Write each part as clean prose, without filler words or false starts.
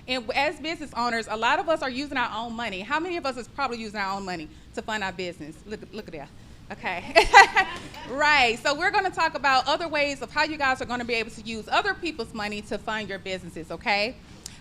And as business owners, a lot of us are using our own money. How many of us is probably using our own money to fund our business? Look at that. Okay. Right. So we're going to talk about other ways of how you guys are going to be able to use other people's money to fund your businesses, okay?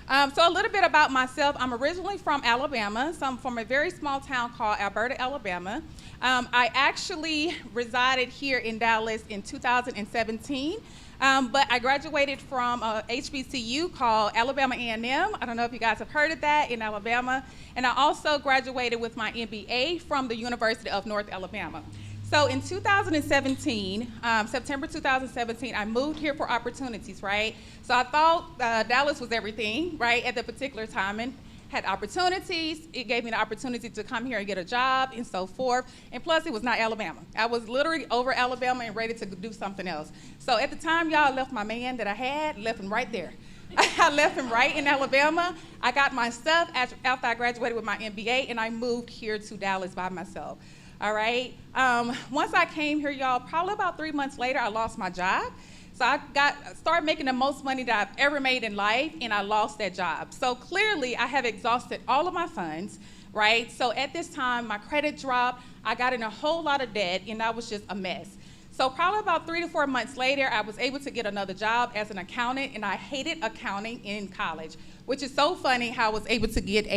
So a little bit about myself. I'm originally from Alabama. So I'm from a very small town called Alberta, Alabama. I actually resided here in Dallas in 2017. But I graduated from a HBCU called Alabama A&M. I don't know if you guys have heard of that, in Alabama. And I also graduated with my MBA from the University of North Alabama. So in 2017, September 2017, I moved here for opportunities, right? So I thought Dallas was everything, right, at that particular time. And had opportunities. It gave me the opportunity to come here and get a job and so forth. And plus, it was not Alabama. I was literally over Alabama and ready to do something else. So at the time, y'all, left my man that I had, left him right there. I left him right in Alabama. I got my stuff after I graduated with my MBA, and I moved here to Dallas by myself. All right. Once I came here, y'all, probably about 3 months later, I lost my job. So I started making the most money that I've ever made in life, and I lost that job. So clearly, I have exhausted all of my funds, right? So at this time, my credit dropped. I got in a whole lot of debt, and that was just a mess. So probably about 3 to 4 months later, I was able to get another job as an accountant, and I hated accounting in college, which is so funny how I was able to get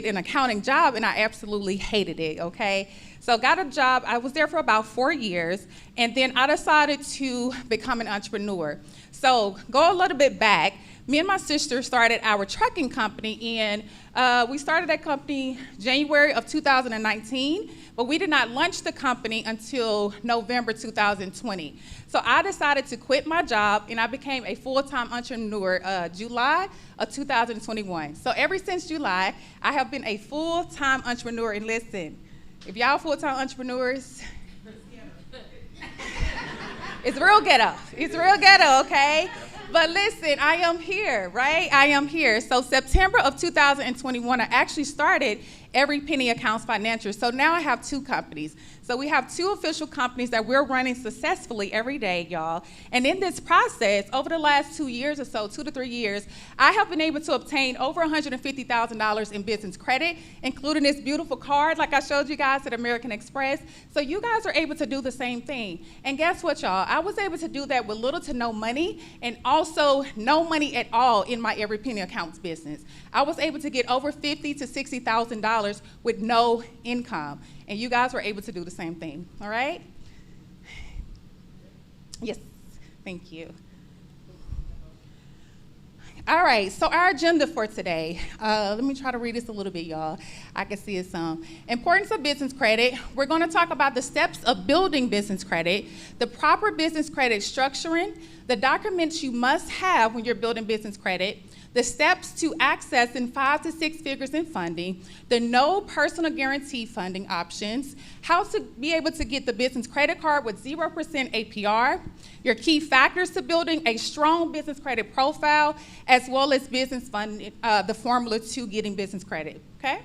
an accounting job, and I absolutely hated it, okay? So got a job. I was there for about 4 years, and then I decided to become an entrepreneur. So go a little bit back. Me and my sister started our trucking company, and we started that company January of 2019, but we did not launch the company until November 2020. So I decided to quit my job, and I became a full-time entrepreneur July of 2021. So ever since July, I have been a full-time entrepreneur. And listen, if y'all full-time entrepreneurs, it's real ghetto. It's real ghetto, okay? But listen, I am here, right? I am here. So September of 2021, I actually started Every Penny Accounts Financial. So now I have 2 companies. So we have 2 official companies that we're running successfully every day, y'all. And in this process, over the last 2 years or so, 2 to 3 years, I have been able to obtain over $150,000 in business credit, including this beautiful card like I showed you guys at American Express. So you guys are able to do the same thing. And guess what, y'all? I was able to do that with little to no money, and also no money at all in my Every Penny Accounts business. I was able to get over $50,000 to $60,000 with no income. And you guys were able to do the same thing, all right? Yes, thank you. All right, so our agenda for today, let me try to read this a little bit, y'all. I can see it some. Importance of business credit. We're going to talk about the steps of building business credit, the proper business credit structuring, the documents you must have when you're building business credit, the steps to accessing 5 to 6 figures in funding, the no personal guarantee funding options, how to be able to get the business credit card with 0% APR, your key factors to building a strong business credit profile, as well as business funding, the formula to getting business credit, okay?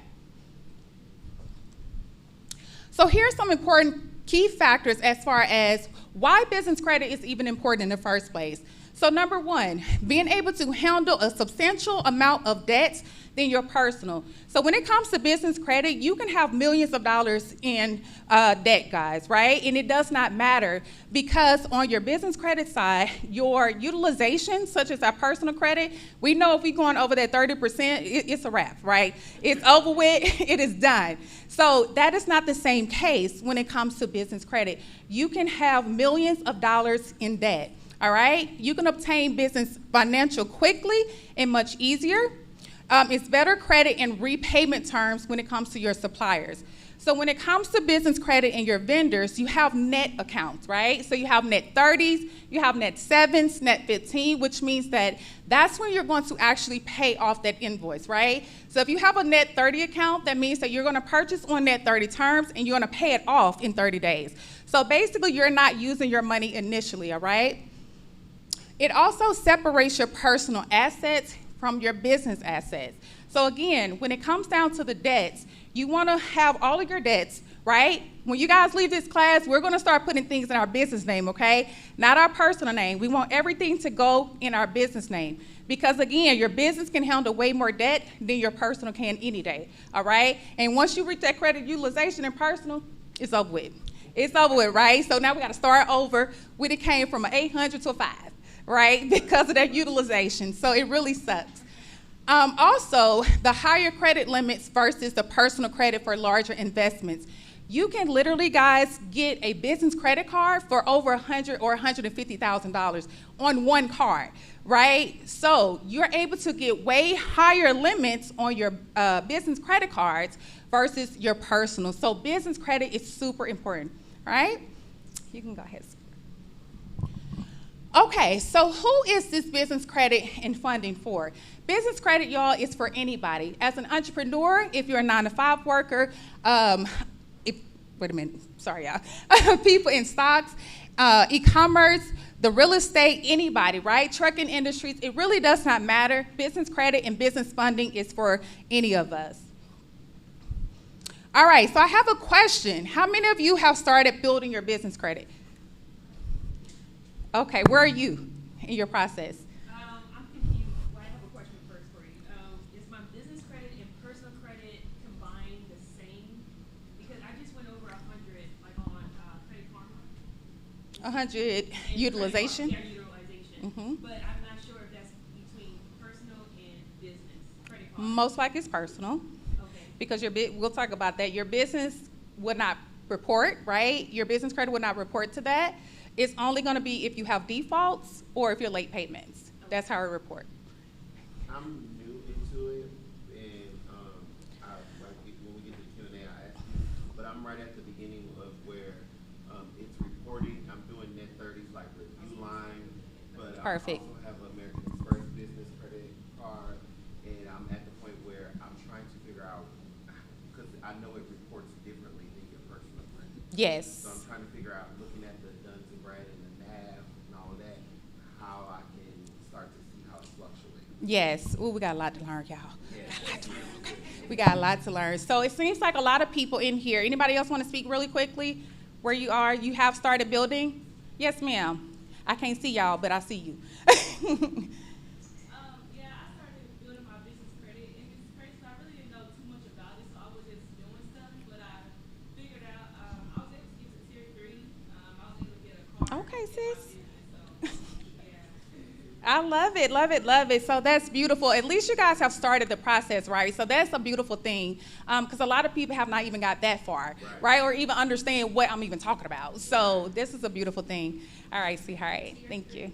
So here's some important key factors as far as why business credit is even important in the first place. So number 1, being able to handle a substantial amount of debts than your personal. So when it comes to business credit, you can have millions of dollars in debt, guys, right? And it does not matter, because on your business credit side, your utilization, such as our personal credit, we know if we're going over that 30%, it's a wrap, right? It's over with, it is done. So that is not the same case when it comes to business credit. You can have millions of dollars in debt. All right, you can obtain business financial quickly and much easier. It's better credit and repayment terms when it comes to your suppliers. So when it comes to business credit and your vendors, you have net accounts, right? So you have net 30s, you have net 7s, net 15, which means that that's when you're going to actually pay off that invoice, right? So if you have a net 30 account, that means that you're going to purchase on net 30 terms and you're going to pay it off in 30 days. So basically, you're not using your money initially, all right? It also separates your personal assets from your business assets. So again, when it comes down to the debts, you want to have all of your debts right? When you guys leave this class, we're going to start putting things in our business name, okay? Not our personal name. We want everything to go in our business name. Because again, your business can handle way more debt than your personal can any day, all right? And once you reach that credit utilization in personal, it's over with. It's over with, right? So now we got to start over. We done came from an 800 to a 5, right? Because of that utilization. So it really sucks. Also, the higher credit limits versus the personal credit for larger investments. You can literally, guys, get a business credit card for over $100,000 or $150,000 on one card, right? So you're able to get way higher limits on your business credit cards versus your personal. So business credit is super important, right? You can go ahead. Okay, so who is this business credit and funding for? Business credit, y'all, is for anybody. As an entrepreneur, if you're a 9-to-5 worker, people in stocks, e-commerce, the real estate, anybody, right? Trucking industries, it really does not matter. Business credit and business funding is for any of us. All right, so I have a question. How many of you have started building your business credit? Okay, where are you in your process? I'm confused. Well, I have a question first for you. Is my business credit and personal credit combined the same? Because I just went over 100, like on Credit Karma. 100 utilization? Yeah, utilization. But I'm not sure if that's between personal and business credit card. Most likely it's personal. Okay. Because we'll talk about that. Your business would not report, right? Your business credit would not report to that. It's only going to be if you have defaults or if you're late payments. Okay. That's how it reports. I'm new into it, and when we get to the Q&A, I ask you, but I'm right at the beginning of where it's reporting. I'm doing net 30s like with Uline, but Perfect. I also have an American Express business credit card, and I'm at the point where I'm trying to figure out, because I know it reports differently than your personal credit. Yes. So I'm trying to figure out, looking at the Duns and Brad and the NAV and all of that, how I can start to see how it fluctuates. Yes. Ooh, we got a lot to learn, y'all. Yeah. We got a lot to learn. So it seems like a lot of people in here. Anybody else want to speak really quickly? Where you are? You have started building? Yes, ma'am. I can't see y'all, but I see you. Yeah, I started building my business credit, and it's crazy. So I really didn't know too much about it, so I was just doing stuff. But I figured out I was able to get to tier 3. I was able to get a card. Okay, sis. So, yeah. I love it, love it, love it. So that's beautiful. At least you guys have started the process, right? So that's a beautiful thing, because a lot of people have not even got that far, right? Or even understand what I'm even talking about. So this is a beautiful thing. All right, sweetheart. Thank you.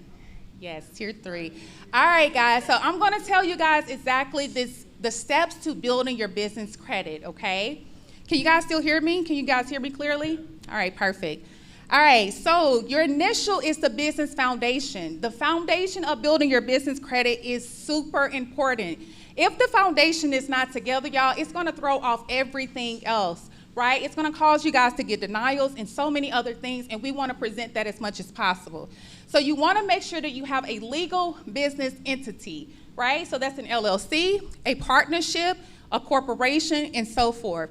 Yes, tier 3. All right, guys. So I'm going to tell you guys exactly the steps to building your business credit, okay? Can you guys still hear me? Can you guys hear me clearly? All right, perfect. All right, so your initial is the business foundation. The foundation of building your business credit is super important. If the foundation is not together, y'all, it's going to throw off everything else, right? It's going to cause you guys to get denials and so many other things, and we want to present that as much as possible. So you want to make sure that you have a legal business entity, right? So that's an LLC, a partnership, a corporation, and so forth.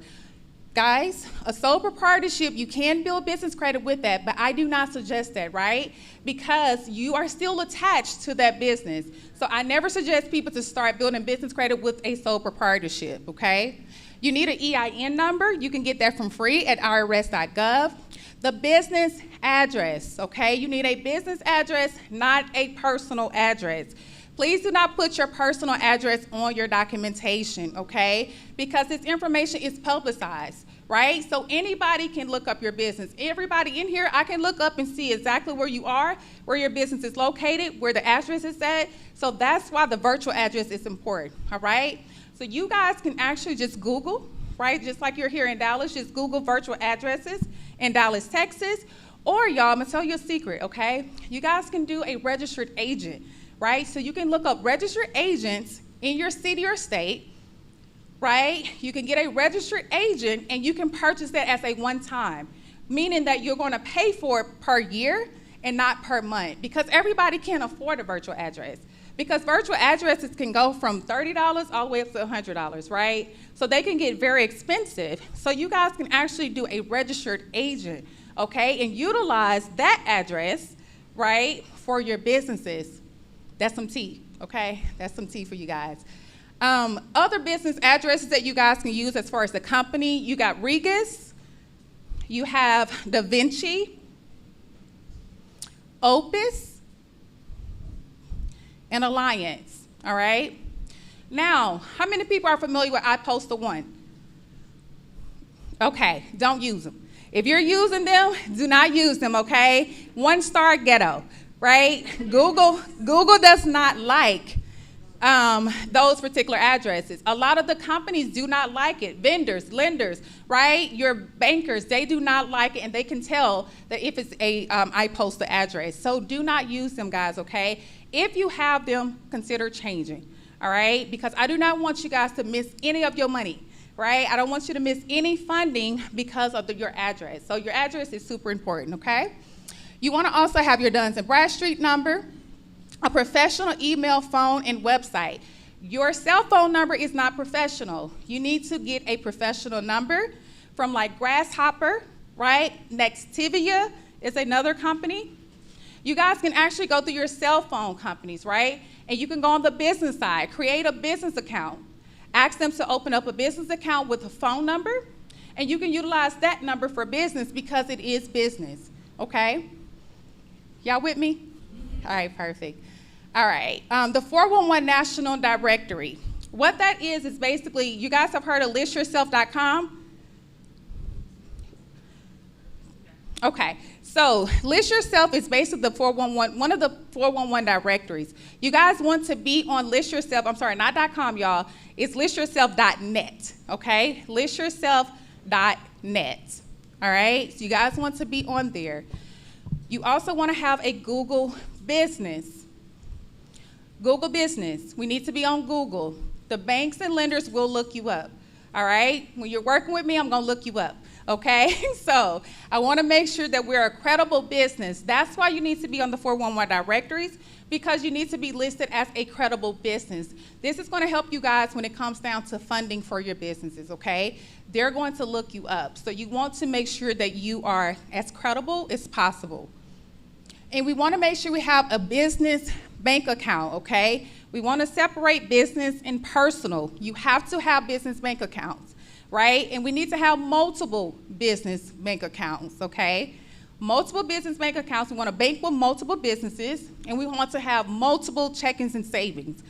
Guys, a sole proprietorship, you can build business credit with that, but I do not suggest that, right? Because you are still attached to that business. So I never suggest people to start building business credit with a sole proprietorship, okay? You need an EIN number. You can get that from free at irs.gov. The business address, okay? You need a business address, not a personal address. Please do not put your personal address on your documentation, okay? Because this information is publicized, right? So anybody can look up your business. Everybody in here, I can look up and see exactly where you are, where your business is located, where the address is at. So that's why the virtual address is important, all right? So you guys can actually just Google, right? Just like you're here in Dallas, just Google virtual addresses in Dallas, Texas. Or y'all, I'm gonna tell you a secret, okay? You guys can do a registered agent, right? So you can look up registered agents in your city or state, right? You can get a registered agent and you can purchase that as a one-time, meaning that you're going to pay for it per year and not per month, because everybody can't afford a virtual address. Because virtual addresses can go from $30 all the way up to $100, right? So they can get very expensive. So you guys can actually do a registered agent, okay, and utilize that address, right, for your businesses. That's some tea, okay? That's some tea for you guys. Other business addresses that you guys can use as far as the company, you got Regus, you have Da Vinci, Opus, and Alliance, all right? Now, how many people are familiar with iPostal1? Okay, don't use them. If you're using them, do not use them, okay? 1-star ghetto, right? Google does not like those particular addresses. A lot of the companies do not like it. Vendors, lenders, right? Your bankers, they do not like it, and they can tell that if it's a iPostal address. So do not use them, guys, okay? If you have them, consider changing, all right? Because I do not want you guys to miss any of your money, right? I don't want you to miss any funding because of your address. So your address is super important, okay? You want to also have your Duns & Bradstreet number, a professional email, phone, and website. Your cell phone number is not professional. You need to get a professional number from like Grasshopper, right? Nextivia is another company. You guys can actually go through your cell phone companies, right? And you can go on the business side, create a business account. Ask them to open up a business account with a phone number, and you can utilize that number for business because it is business, okay? Y'all with me? All right, perfect. All right, the 411 National Directory. What that is basically, you guys have heard of listyourself.com? Okay, so List Yourself is basically the 411, one of the 411 directories. You guys want to be on List Yourself, I'm sorry, not .com, y'all. It's listyourself.net, okay? Listyourself.net, all right? So you guys want to be on there. You also want to have a Google business. Google business. We need to be on Google. The banks and lenders will look you up, all right? When you're working with me, I'm going to look you up, okay? So I want to make sure that we're a credible business. That's why you need to be on the 411 directories, because you need to be listed as a credible business. This is going to help you guys when it comes down to funding for your businesses, okay? They're going to look you up. So you want to make sure that you are as credible as possible. And we want to make sure we have a business bank account, okay? We want to separate business and personal. You have to have business bank accounts, right? And we need to have multiple business bank accounts, okay? Multiple business bank accounts. We want to bank with multiple businesses, and we want to have multiple checkings and savings.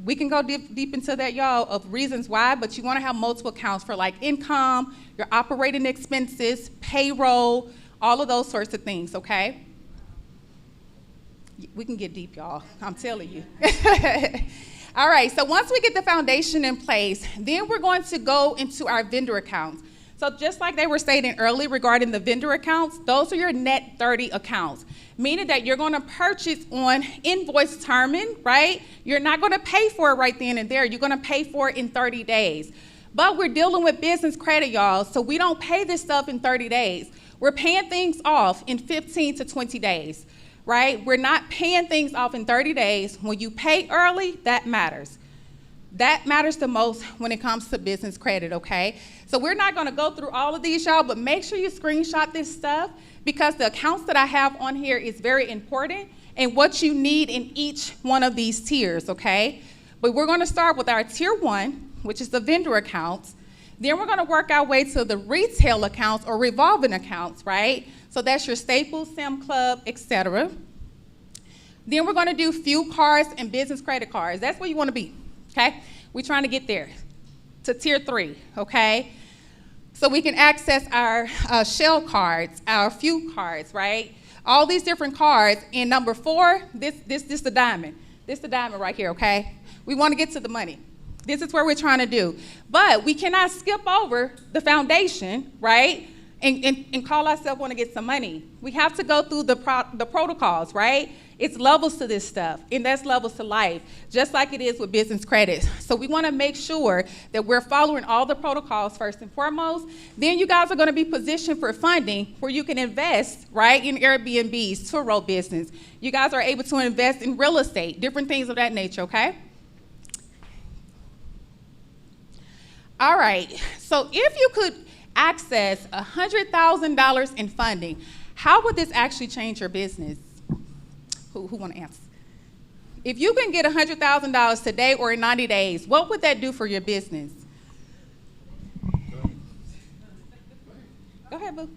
We can go deep into that, y'all, of reasons why, but you want to have multiple accounts for like income, your operating expenses, payroll, all of those sorts of things, okay? We can get deep, y'all. I'm telling you. All right, so once we get the foundation in place, then we're going to go into our vendor accounts. So just like they were stating earlier regarding the vendor accounts, those are your net 30 accounts, meaning that you're going to purchase on invoice terming, right? You're not going to pay for it right then and there. You're going to pay for it in 30 days. But we're dealing with business credit, y'all, so we don't pay this stuff in 30 days. We're paying things off in 15 to 20 days. Right? We're not paying things off in 30 days. When you pay early, that matters. That matters the most when it comes to business credit, okay? So we're not gonna go through all of these, y'all, but make sure you screenshot this stuff because the accounts that I have on here is very important and what you need in each one of these tiers, okay? But we're gonna start with our tier 1, which is the vendor accounts. Then we're gonna work our way to the retail accounts or revolving accounts, right? So that's your Staples, Sam Club, etc. Then we're gonna do fuel cards and business credit cards. That's where you wanna be, okay? We're trying to get there to tier 3, okay? So we can access our Shell cards, our fuel cards, right? All these different cards. And number 4, this the diamond. This the diamond right here, okay? We wanna get to the money. This is what we're trying to do. But we cannot skip over the foundation, right? and call ourselves want to get some money. We have to go through the protocols, right? It's levels to this stuff, and that's levels to life, just like it is with business credit. So we want to make sure that we're following all the protocols first and foremost. Then you guys are going to be positioned for funding where you can invest, right, in Airbnbs, tour road business. You guys are able to invest in real estate, different things of that nature, okay? All right, so if you could access $100,000 in funding, how would this actually change your business? Who want to answer? If you can get $100,000 today or in 90 days, what would that do for your business? Go ahead, boo.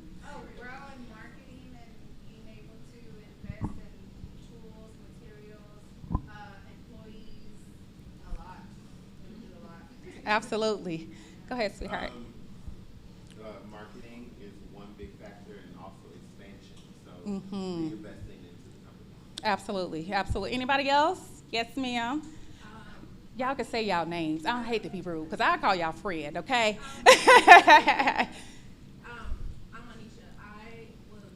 Grow in marketing and being able to invest in tools, materials, employees, a lot. We do a lot. Absolutely. Go ahead, sweetheart. Marketing is one big factor, and also expansion. So reinvesting into the company. Absolutely, absolutely. Anybody else? Yes, ma'am. Y'all can say y'all names. I don't hate to be rude, because I call y'all friend, okay? I'm Anisha. I will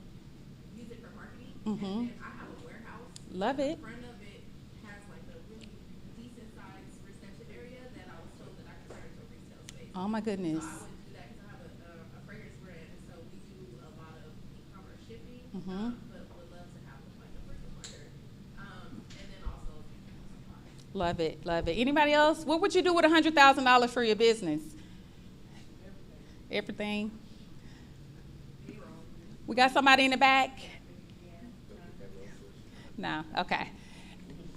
use it for marketing, and then I have a warehouse. Love it. In front of it has like a really decent sized reception area that I was told that I could turn into a retail space. Oh, my goodness. So I would do that because I have a fragrance brand, and so we do a lot of e-commerce shipping, but would love to have like a brick and mortar, and then also supplies. Love it, love it. Anybody else? What would you do with $100,000 for your business? Everything. We got somebody in the back? No, okay.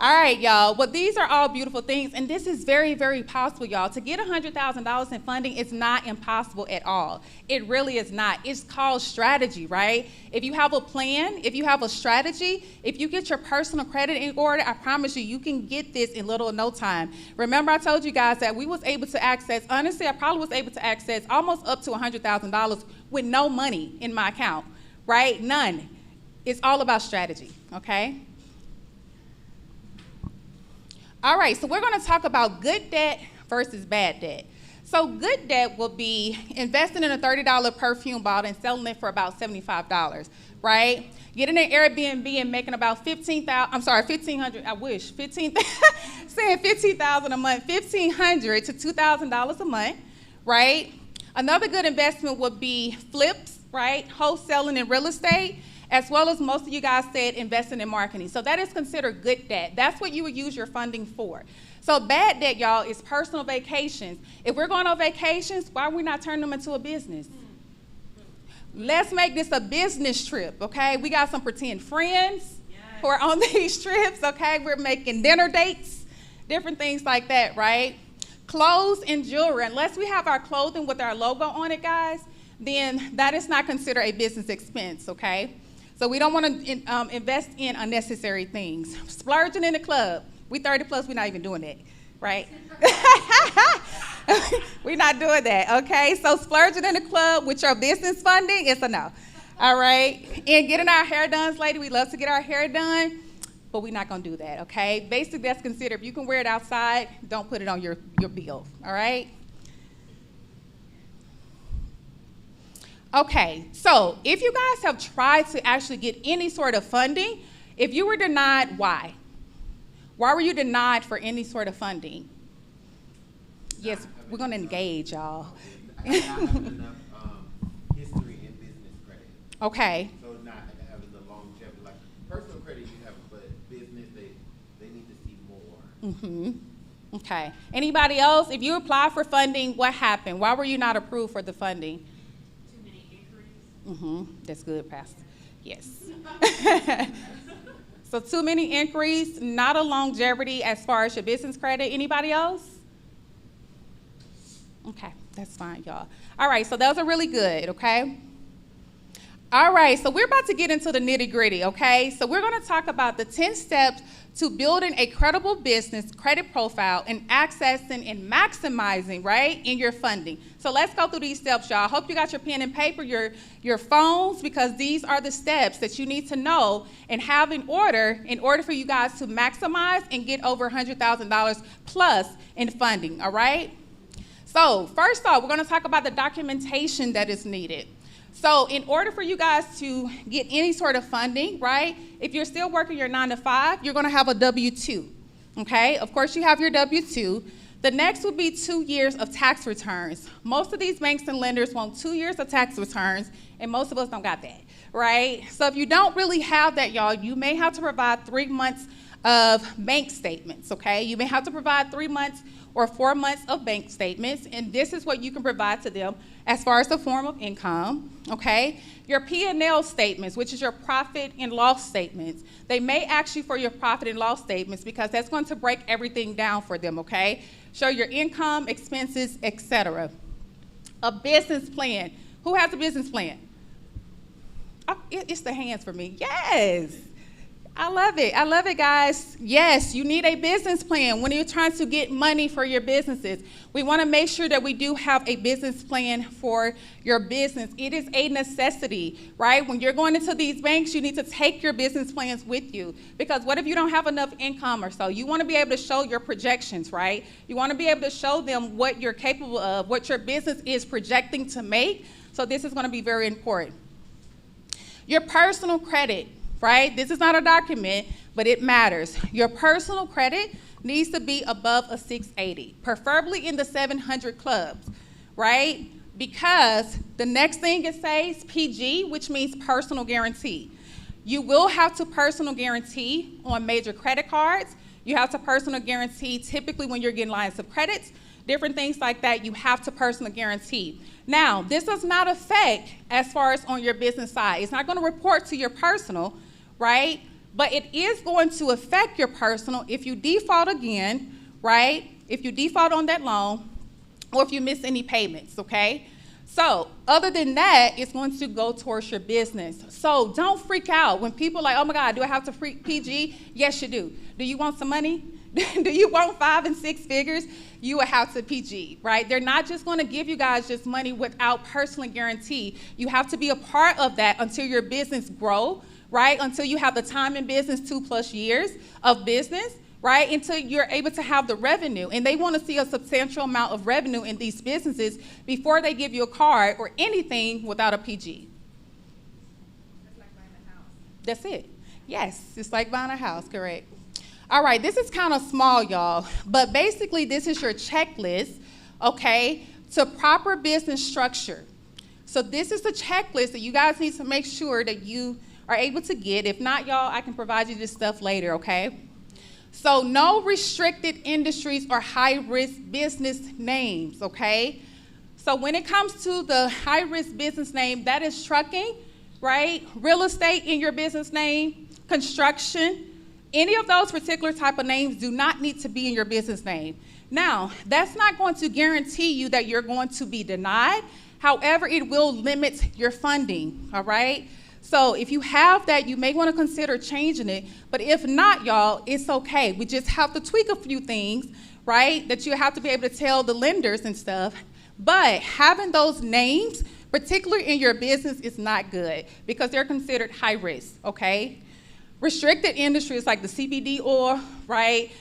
All right, y'all. Well, these are all beautiful things, and this is very, very possible, y'all. To get $100,000 in funding is not impossible at all. It really is not. It's called strategy, right? If you have a plan, if you have a strategy, if you get your personal credit in order, I promise you, you can get this in little or no time. Remember, I told you guys that we was able to access, honestly, I probably was able to access almost up to $100,000 with no money in my account, right? None. It's all about strategy, okay? All right, so we're going to talk about good debt versus bad debt. So good debt will be investing in a $30 perfume bottle and selling it for about $75, right? Getting an Airbnb and making about $1,500, I wish, saying $15,000 a month, $1,500 to $2,000 a month, right? Another good investment would be flips, right? Wholesaling in real estate, as well as most of you guys said, investing in marketing. So that is considered good debt. That's what you would use your funding for. So bad debt, y'all, is personal vacations. If we're going on vacations, why are we not turning them into a business? Let's make this a business trip, okay? We got some pretend friends who are on these trips, okay? We're making dinner dates, different things like that, right? Clothes and jewelry. Unless we have our clothing with our logo on it, guys, then that is not considered a business expense, okay? So we don't want to invest in unnecessary things. Splurging in the club. We 30 plus, we're not even doing that, right? We're not doing that, okay? So splurging in the club with your business funding, it's a no, all right? And getting our hair done, lady, we love to get our hair done, but we're not going to do that, okay? Basically, that's considered, if you can wear it outside, don't put it on your bill, all right? Okay, so if you guys have tried to actually get any sort of funding, if you were denied, why? Why were you denied for any sort of funding? Yes, we're going to engage, y'all. I not having enough history in business credit. Okay. So not having the longevity. Like personal credit you have, but business, they need to see more. Mm-hmm. Okay. Anybody else? If you apply for funding, what happened? Why were you not approved for the funding? That's good, Pastor. Yes. So too many inquiries, not a longevity as far as your business credit. Anybody else? Okay, that's fine, y'all. All right, so those are really good, okay? All right, so we're about to get into the nitty-gritty, okay? So we're going to talk about the 10 steps to building a credible business credit profile and accessing and maximizing, right, in your funding. So let's go through these steps, y'all. I hope you got your pen and paper, your phones, because these are the steps that you need to know and have in order for you guys to maximize and get over $100,000 plus in funding, all right? So first off, we're going to talk about the documentation that is needed. So in order for you guys to get any sort of funding, right, if you're still working your 9 to 5, you're going to have a W-2, okay? Of course, you have your W-2. The next would be 2 years of tax returns. Most of these banks and lenders want 2 years of tax returns, and most of us don't got that, right? So if you don't really have that, y'all, you may have to provide 3 months of bank statements, okay? You may have to provide 3 months or 4 months of bank statements, and this is what you can provide to them as far as the form of income, okay? Your P&L statements, which is your profit and loss statements. They may ask you for your profit and loss statements because that's going to break everything down for them, okay? Show your income, expenses, etc. A business plan. Who has a business plan? Oh, it's the hands for me. Yes. I love it. I love it, guys. Yes, you need a business plan when you're trying to get money for your businesses. We want to make sure that we do have a business plan for your business. It is a necessity, right? When you're going into these banks, you need to take your business plans with you, because what if you don't have enough income or so? You want to be able to show your projections, right? You want to be able to show them what you're capable of, what your business is projecting to make. So this is going to be very important. Your personal credit. Right? This is not a document, but it matters. Your personal credit needs to be above a 680, preferably in the 700 clubs, right? Because the next thing it says PG, which means personal guarantee. You will have to personal guarantee on major credit cards. You have to personal guarantee typically when you're getting lines of credits, different things like that, you have to personal guarantee. Now, this does not affect as far as on your business side. It's not going to report to your personal, right? But it is going to affect your personal if you default again, right? If you default on that loan, or if you miss any payments, okay? So other than that, it's going to go towards your business. So don't freak out when people are like, oh my God, do I have to PG? Yes, you do. Do you want some money? Do you want 5 and 6 figures? You will have to PG, right? They're not just going to give you guys just money without personal guarantee. You have to be a part of that until your business grow, right? Until you have the time in business, 2+ years of business, right? Until you're able to have the revenue. And they want to see a substantial amount of revenue in these businesses before they give you a card or anything without a PG. That's like buying a house. That's it. Yes, it's like buying a house, correct. All right, this is kind of small, y'all, but basically this is your checklist, okay, to proper business structure. So this is the checklist that you guys need to make sure that you are able to get. If not, y'all, I can provide you this stuff later, okay? So no restricted industries or high-risk business names, okay? So when it comes to the high-risk business name, that is trucking, right? Real estate in your business name, construction. Any of those particular type of names do not need to be in your business name. Now, that's not going to guarantee you that you're going to be denied. However, it will limit your funding, all right? So if you have that, you may want to consider changing it. But if not, y'all, it's okay. We just have to tweak a few things, right, that you have to be able to tell the lenders and stuff. But having those names, particularly in your business, is not good because they're considered high risk, okay? Restricted industries like the CBD oil, right?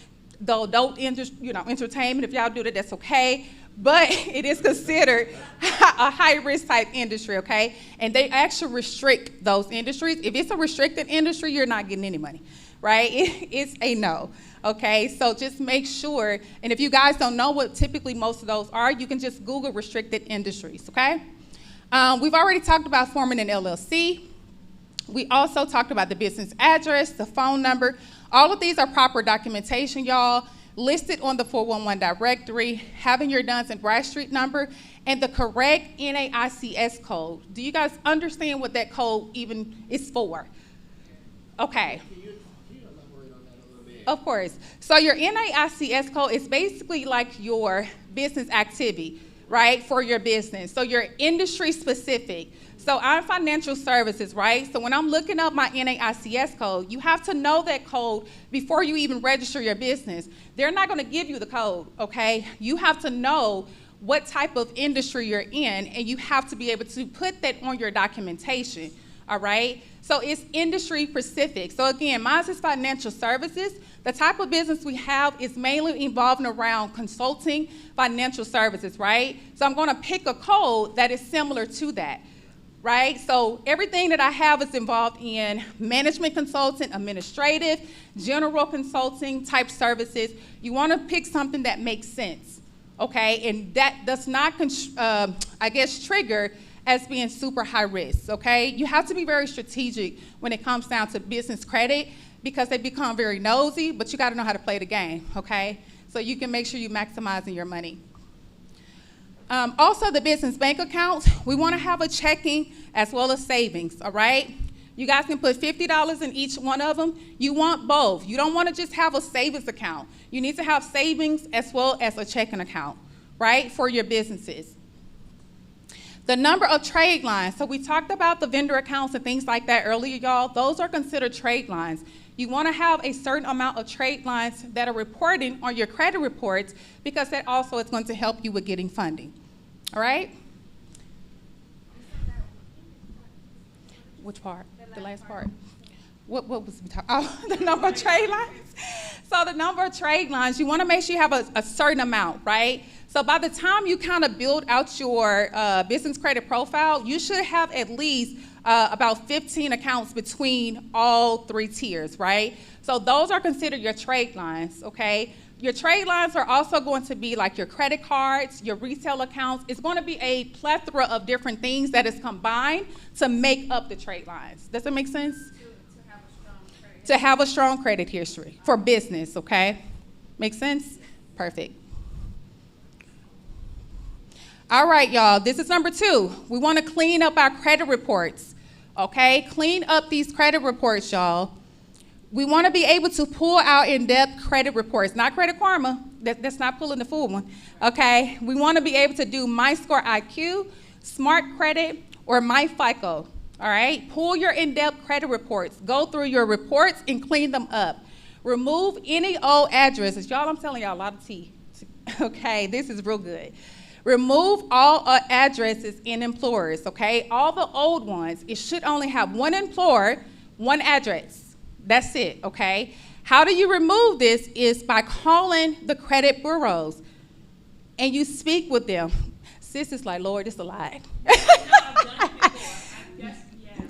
The adult industry, entertainment, if y'all do that, that's okay. But it is considered a high-risk type industry, okay? And they actually restrict those industries. If it's a restricted industry, you're not getting any money, right? It's a no, okay? So just make sure, and if you guys don't know what typically most of those are, you can just Google restricted industries, okay? We've already talked about forming an LLC. We also talked about the business address, the phone number. All of these are proper documentation, y'all. Listed on the 411 directory, having your Duns and Bradstreet number, and the correct NAICS code. Do you guys understand what that code even is for? Okay. Can you elaborate on that a little bit? Of course. So your NAICS code is basically like your business activity, right, for your business. So you're industry specific. So I'm financial services, right? So when I'm looking up my NAICS code, you have to know that code before you even register your business. They're not going to give you the code, okay? You have to know what type of industry you're in, and you have to be able to put that on your documentation, all right? So it's industry specific. So again, mine is financial services. The type of business we have is mainly involving around consulting, financial services, right? So I'm going to pick a code that is similar to that. right? So everything that I have is involved in management consulting, administrative, general consulting type services. You want to pick something that makes sense, okay? And that does not, trigger as being super high risk, okay? You have to be very strategic when it comes down to business credit because they become very nosy, but you got to know how to play the game, okay? So you can make sure you're maximizing your money. Also, the business bank accounts, we want to have a checking as well as savings, all right? You guys can put $50 in each one of them. You want both. You don't want to just have a savings account. You need to have savings as well as a checking account, right, for your businesses. The number of trade lines. So we talked about the vendor accounts and things like that earlier, y'all. Those are considered trade lines. You want to have a certain amount of trade lines that are reporting on your credit reports because that also is going to help you with getting funding. All right? Which part? The last part. What was we talking? Oh, the number of trade lines. So the number of trade lines, you want to make sure you have a certain amount, right? So by the time you kind of build out your business credit profile, you should have at least about 15 accounts between all three tiers, right? So those are considered your trade lines, okay? Your trade lines are also going to be like your credit cards, your retail accounts. It's going to be a plethora of different things that is combined to make up the trade lines. Does that make sense? To have a strong credit history for business, okay? Make sense? Perfect. All right, y'all, this is number 2. We want to clean up our credit reports, okay? Clean up these credit reports, y'all. We want to be able to pull out in-depth credit reports, not Credit Karma. That's not pulling the full one, okay? We want to be able to do MyScore IQ, Smart Credit, or MyFICO, all right? Pull your in-depth credit reports. Go through your reports and clean them up. Remove any old addresses. Y'all, I'm telling y'all a lot of tea, okay? This is real good. Remove all addresses and employers, okay? All the old ones, it should only have one employer, one address. That's it, okay? How do you remove this is by calling the credit bureaus and you speak with them. Sis is like, Lord, it's a lie.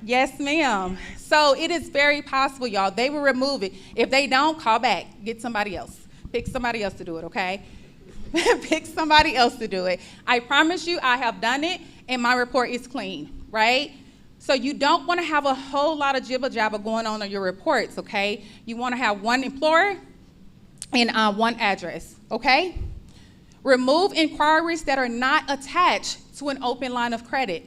Yes, ma'am. So it is very possible, y'all. They will remove it. If they don't, call back. Get somebody else. Pick somebody else to do it, okay? Pick somebody else to do it. I promise you I have done it, and my report is clean, right? So you don't want to have a whole lot of jibber-jabber going on your reports, okay? You want to have one employer and one address, okay? Remove inquiries that are not attached to an open line of credit.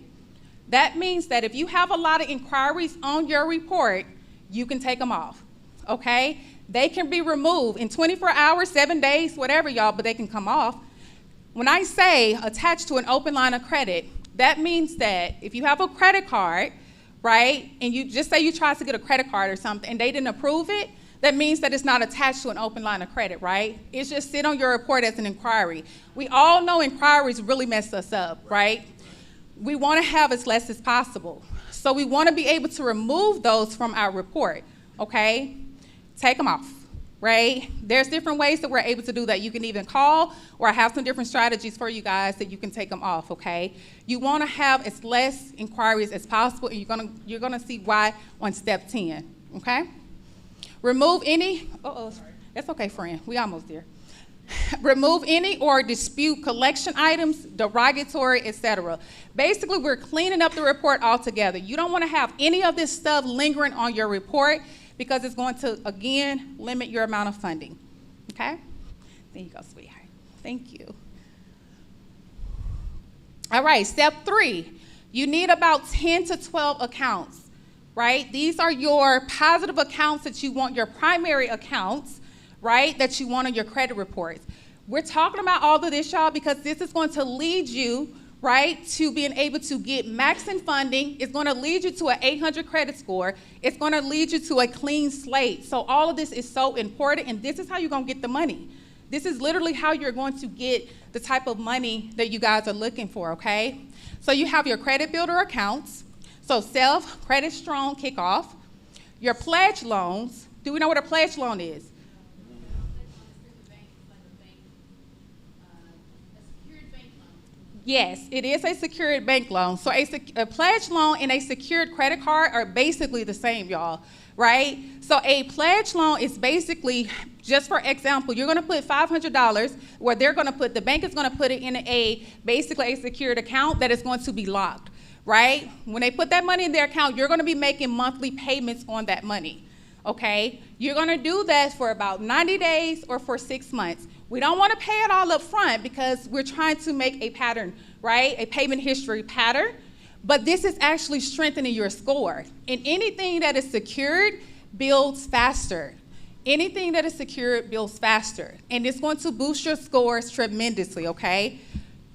That means that if you have a lot of inquiries on your report, you can take them off, okay? They can be removed in 24 hours, 7 days, whatever, y'all, but they can come off. When I say attached to an open line of credit, that means that if you have a credit card, right, and you just say you tried to get a credit card or something and they didn't approve it, that means that it's not attached to an open line of credit, right? It's just sit on your report as an inquiry. We all know inquiries really mess us up, right? We want to have as less as possible. So we want to be able to remove those from our report, okay? Take them off, right? There's different ways that we're able to do that. You can even call, or I have some different strategies for you guys that you can take them off, okay? You want to have as less inquiries as possible, and you're gonna see why on step 10, okay? Remove any, that's okay, friend, we almost there. Remove any or dispute collection items, derogatory, etc. Basically, we're cleaning up the report altogether. You don't want to have any of this stuff lingering on your report because it's going to, again, limit your amount of funding, okay? There you go, sweetheart. Thank you. All right, step 3. You need about 10 to 12 accounts, right? These are your positive accounts that you want, your primary accounts, right, that you want on your credit reports. We're talking about all of this, y'all, because this is going to lead you, right, to being able to get max in funding. It's going to lead you to an 800 credit score. It's going to lead you to a clean slate. So all of this is so important, and this is how you're going to get the money. This is literally how you're going to get the type of money that you guys are looking for, okay? So you have your credit builder accounts. So self, credit strong, kickoff. Your pledge loans. Do we know what a pledge loan is? Yes, it is a secured bank loan. So a pledge loan and a secured credit card are basically the same, y'all, right? So a pledge loan is basically, just for example, you're going to put $500 where the bank is going to put it in basically a secured account that is going to be locked, right? When they put that money in their account, you're going to be making monthly payments on that money, okay? You're going to do that for about 90 days or for 6 months. We don't want to pay it all up front because we're trying to make a pattern, right? A payment history pattern. But this is actually strengthening your score. And anything that is secured builds faster. Anything that is secured builds faster. And it's going to boost your scores tremendously, okay?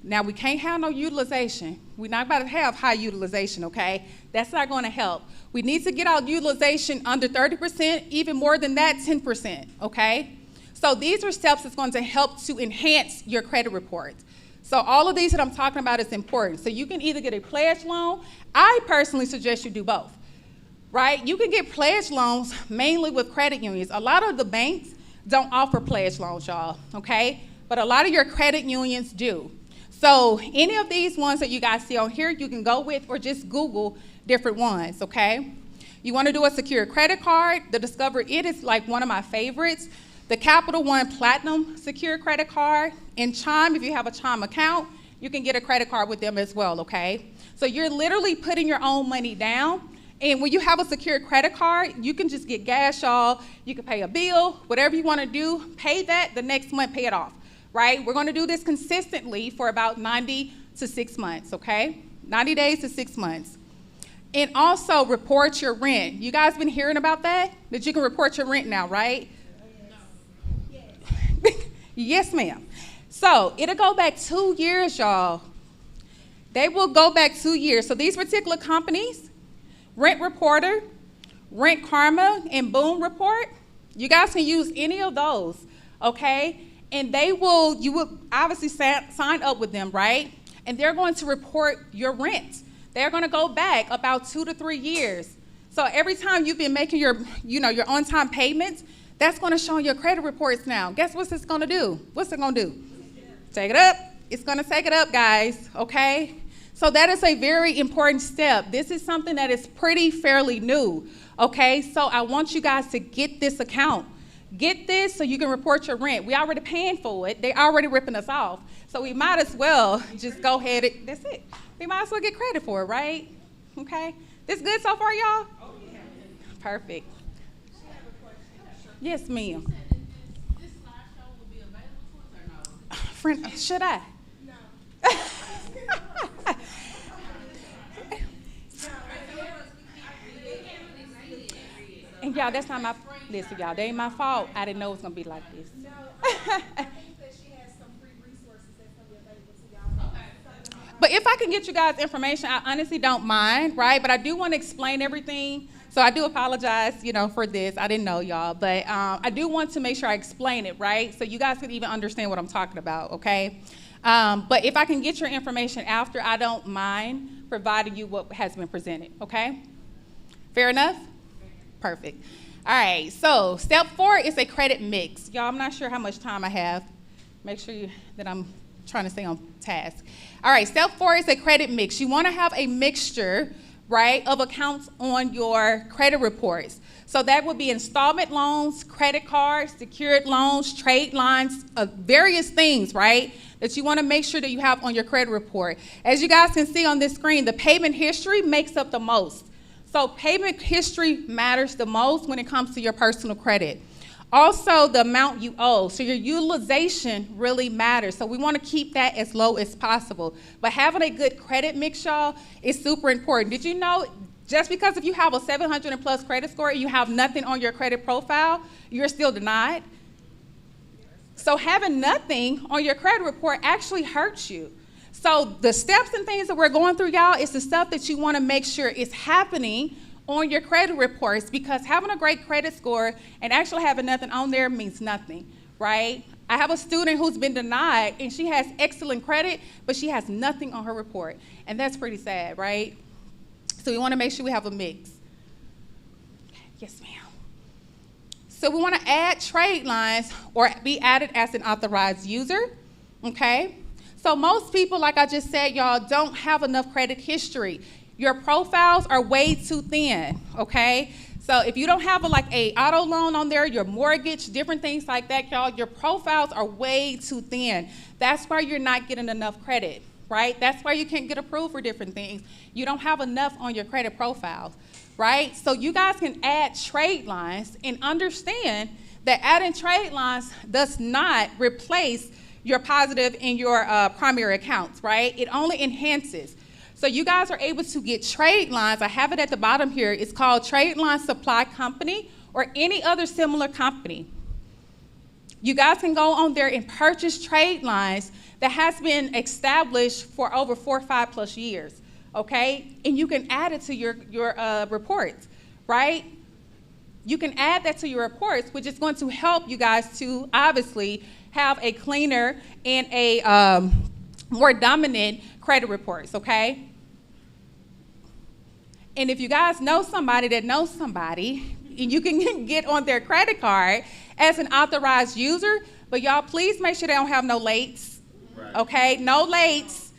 Now, we can't have no utilization. We're not about to have high utilization, okay? That's not going to help. We need to get our utilization under 30%, even more than that, 10%, okay? So these are steps that's going to help to enhance your credit reports. So all of these that I'm talking about is important. So you can either get a pledge loan. I personally suggest you do both, right? You can get pledge loans mainly with credit unions. A lot of the banks don't offer pledge loans, y'all, okay? But a lot of your credit unions do. So any of these ones that you guys see on here, you can go with or just Google different ones, okay? You want to do a secure credit card. The Discover It is like one of my favorites. The Capital One Platinum Secure Credit Card. And Chime, if you have a Chime account, you can get a credit card with them as well, okay? So you're literally putting your own money down. And when you have a secure credit card, you can just get gas, y'all. You can pay a bill, whatever you want to do, pay that, the next month pay it off, right? We're going to do this consistently for about 90 to 6 months, okay? 90 days to 6 months. And also report your rent. You guys been hearing about that? That you can report your rent now, right? Yes, ma'am. So it'll go back 2 years, y'all. They will go back 2 years. So these particular companies, Rent Reporter, Rent Karma, and Boom Report, you guys can use any of those, okay? And you will obviously sign up with them, right? And they're going to report your rent. They're going to go back about 2 to 3 years. So every time you've been making your on-time payments, that's going to show in your credit reports now. Guess what it's going to do? What's it going to do? Take it up. It's going to take it up, guys, okay? So that is a very important step. This is something that is fairly new, okay? So I want you guys to get this account. Get this so you can report your rent. We already paying for it. They already ripping us off. So we might as well just go ahead. That's it. We might as well get credit for it, right? Okay? This good so far, y'all? Oh, yeah. Perfect. Yes, ma'am. This slideshow will be available to us or no? Friend, should I? No. And y'all, that's not my, listen, y'all, that ain't my fault. I didn't know it was going to be like this. No, I think that she has some free resources that's going to be available to y'all. Okay. But if I can get you guys information, I honestly don't mind, right? But I do want to explain everything. So I do apologize, for this. I didn't know, y'all. But I do want to make sure I explain it, right? So you guys can even understand what I'm talking about, okay? But if I can get your information after, I don't mind providing you what has been presented, okay? Fair enough? Perfect. All right, so step 4 is a credit mix. Y'all, I'm not sure how much time I have. Make sure that I'm trying to stay on task. All right, step 4 is a credit mix. You want to have a mixture, right, of accounts on your credit reports. So that would be installment loans, credit cards, secured loans, trade lines, various things, right, that you want to make sure that you have on your credit report. As you guys can see on this screen, the payment history makes up the most. So payment history matters the most when it comes to your personal credit. Also, the amount you owe. So your utilization really matters. So we want to keep that as low as possible. But having a good credit mix, y'all, is super important. Did you know just because if you have a 700 and plus credit score and you have nothing on your credit profile, you're still denied? So having nothing on your credit report actually hurts you. So the steps and things that we're going through, y'all, is the stuff that you want to make sure is happening on your credit reports, because having a great credit score and actually having nothing on there means nothing, right? I have a student who's been denied, and she has excellent credit, but she has nothing on her report, and that's pretty sad, right? So we want to make sure we have a mix. Yes, ma'am. So we want to add trade lines or be added as an authorized user, okay? So most people, like I just said, y'all, don't have enough credit history. Your profiles are way too thin, okay? So if you don't have like a auto loan on there, your mortgage, different things like that, y'all, your profiles are way too thin. That's why you're not getting enough credit, right? That's why you can't get approved for different things. You don't have enough on your credit profiles, right? So you guys can add trade lines and understand that adding trade lines does not replace your positive in your primary accounts, right? It only enhances. So you guys are able to get trade lines. I have it at the bottom here. It's called Trade Line Supply Company or any other similar company. You guys can go on there and purchase trade lines that has been established for over 4 or 5 plus years, okay? And you can add it to your reports, right? You can add that to your reports, which is going to help you guys to obviously have a cleaner and a more dominant credit reports, okay? And if you guys know somebody that knows somebody, you can get on their credit card as an authorized user, but y'all please make sure they don't have no lates, Right. okay? No lates.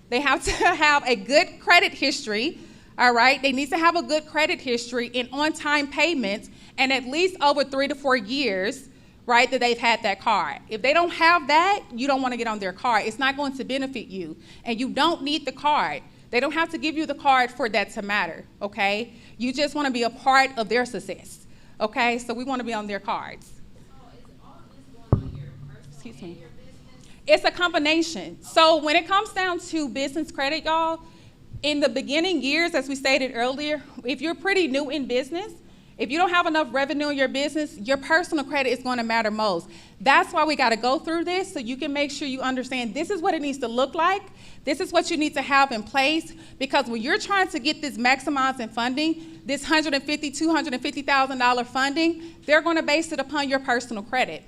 They have to have a good credit history, all right? They need to have a good credit history and on-time payments and at least over 3 to 4 years, right, that they've had that card. If they don't have that, you don't want to get on their card. It's not going to benefit you, and you don't need the card. They don't have to give you the card for that to matter, okay? You just want to be a part of their success, okay? So we want to be on their cards. So is all of this going on your personal Excuse and me. your business? It's a combination. So when it comes down to business credit, y'all, in the beginning years, as we stated earlier, if you're pretty new in business, if you don't have enough revenue in your business, your personal credit is going to matter most. That's why we got to go through this so you can make sure you understand this is what it needs to look like. This is what you need to have in place, because when you're trying to get this maximizing funding, this $150,000, $250,000 funding, they're going to base it upon your personal credit.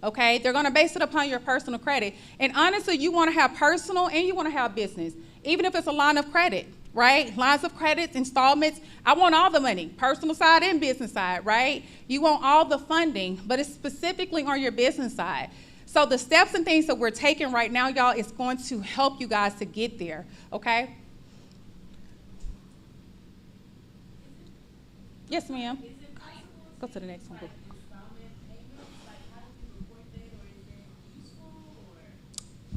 Okay, they're going to base it upon your personal credit. And honestly, you want to have personal and you want to have business, even if it's a line of credit, right? Lines of credits, installments. I want all the money, personal side and business side, right? You want all the funding, but it's specifically on your business side. So the steps and things that we're taking right now, y'all, is going to help you guys to get there, okay? Yes, ma'am. Is it possible Go to the next one. like installment payments? Like how do you report that, or is it useful,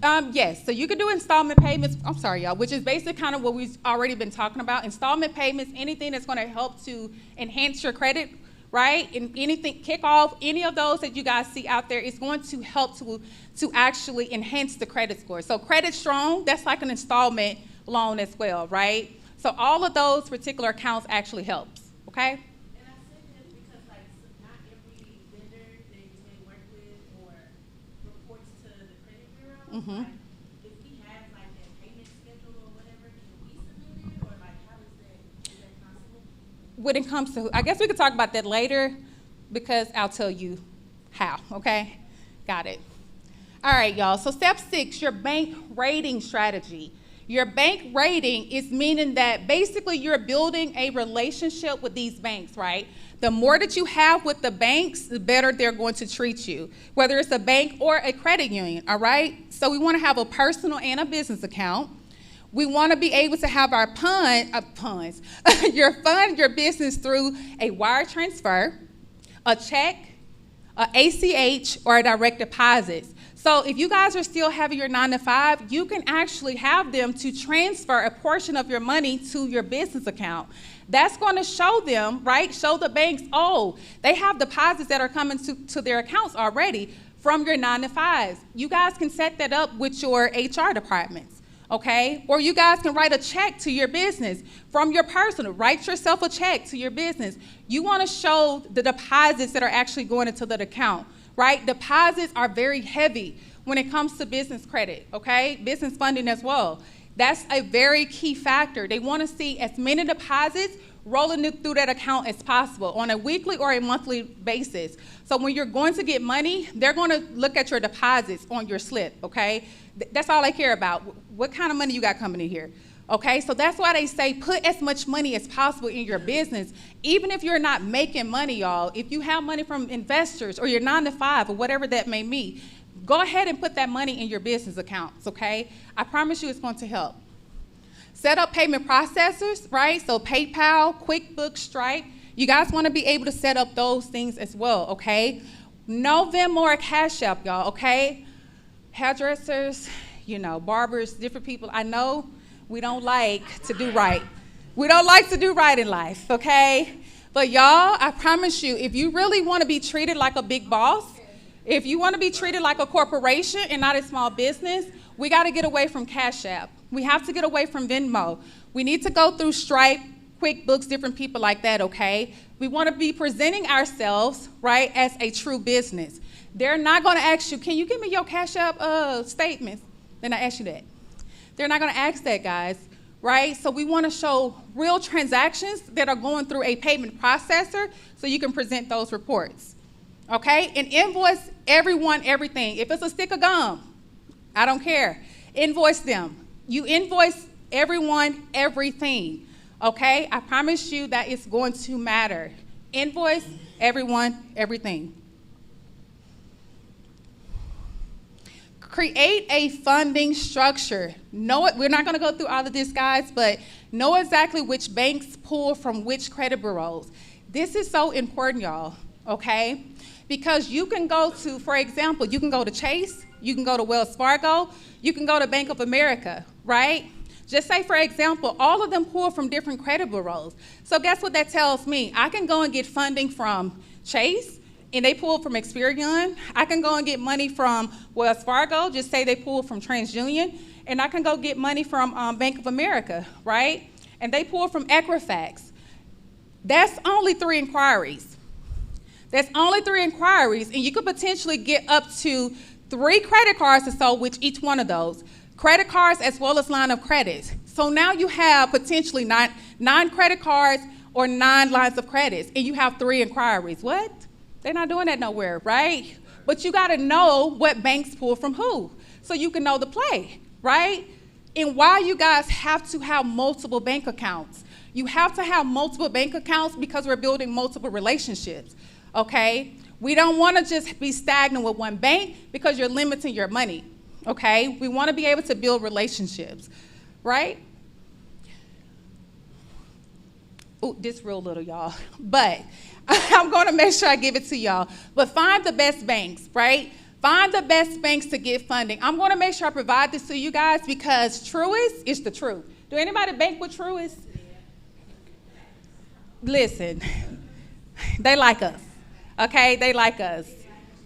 or? Yes, so you can do installment payments, I'm sorry, y'all, which is basically kind of what we've already been talking about. Installment payments, anything that's going to help to enhance your credit, right? And anything, kick off, any of those that you guys see out there is going to help to actually enhance the credit score. So Credit Strong, that's like an installment loan as well, right? So all of those particular accounts actually helps, okay? And I say this because like not every vendor that you may work with or reports to the credit bureau. Mhm. Like if we have like that payment schedule or whatever, can we submit it, or like how is that possible? When it comes to, I guess we could talk about that later because I'll tell you how, okay? Got it. All right, y'all. So step 6, your bank rating strategy. Your bank rating is meaning that basically you're building a relationship with these banks, right? The more that you have with the banks, the better they're going to treat you, whether it's a bank or a credit union, all right? So we want to have a personal and a business account. We want to be able to have our funds, your business through a wire transfer, a check, a ACH, or a direct deposit. So if you guys are still having your 9 to 5, you can actually have them to transfer a portion of your money to your business account. That's going to show them, right? Show the banks, oh, they have deposits that are coming to their accounts already from your 9 to 5s. You guys can set that up with your HR departments. Okay, or you guys can write a check to your business from your personal. Write yourself a check to your business. You want to show the deposits that are actually going into that account, right? Deposits are very heavy when it comes to business credit, okay? Business funding as well. That's a very key factor. They want to see as many deposits rolling through that account as possible on a weekly or a monthly basis. So when you're going to get money, they're going to look at your deposits on your slip, okay? That's all they care about. What kind of money you got coming in here? Okay, so that's why they say put as much money as possible in your business, even if you're not making money, y'all. If you have money from investors or your 9 to 5 or whatever that may be, go ahead and put that money in your business accounts, okay? I promise you it's going to help. Set up payment processors, right? So PayPal, QuickBooks, Stripe. You guys want to be able to set up those things as well, okay? No Venmo or Cash App, y'all, okay? Hairdressers, barbers, different people. I know we don't like to do right. We don't like to do right in life, okay? But y'all, I promise you, if you really want to be treated like a big boss, if you want to be treated like a corporation and not a small business, we got to get away from Cash App. We have to get away from Venmo. We need to go through Stripe, QuickBooks, different people like that, okay? We want to be presenting ourselves, right, as a true business. They're not going to ask you, can you give me your Cash App statements? They're not ask you that. They're not going to ask that, guys, right? So we want to show real transactions that are going through a payment processor so you can present those reports, okay? And invoice everyone everything. If it's a stick of gum, I don't care. Invoice them. You invoice everyone everything, okay? I promise you that it's going to matter. Invoice everyone everything. Create a funding structure. We're not going to go through all of this, guys, but know exactly which banks pull from which credit bureaus. This is so important, y'all, okay? Because you can go to, for example, you can go to Chase, you can go to Wells Fargo, you can go to Bank of America, right? Just say, for example, all of them pull from different credit bureaus. So guess what that tells me? I can go and get funding from Chase, and they pull from Experian. I can go and get money from Wells Fargo, just say they pull from TransUnion, and I can go get money from Bank of America, right? And they pull from Equifax. That's only 3 inquiries. That's only 3 inquiries, and you could potentially get up to 3 credit cards or so with each one of those. Credit cards as well as line of credits. So now you have potentially nine credit cards or 9 lines of credits, and you have 3 inquiries. What? They're not doing that nowhere, right? But you got to know what banks pull from who so you can know the play, right? And why you guys have to have multiple bank accounts. You have to have multiple bank accounts because we're building multiple relationships, okay? We don't want to just be stagnant with one bank because you're limiting your money, okay? We want to be able to build relationships, right? Oh, this real little, y'all, but I'm going to make sure I give it to y'all. But find the best banks, right? Find the best banks to get funding. I'm going to make sure I provide this to you guys because Truist is the truth. Do anybody bank with Truist? Listen, they like us, okay? They like us,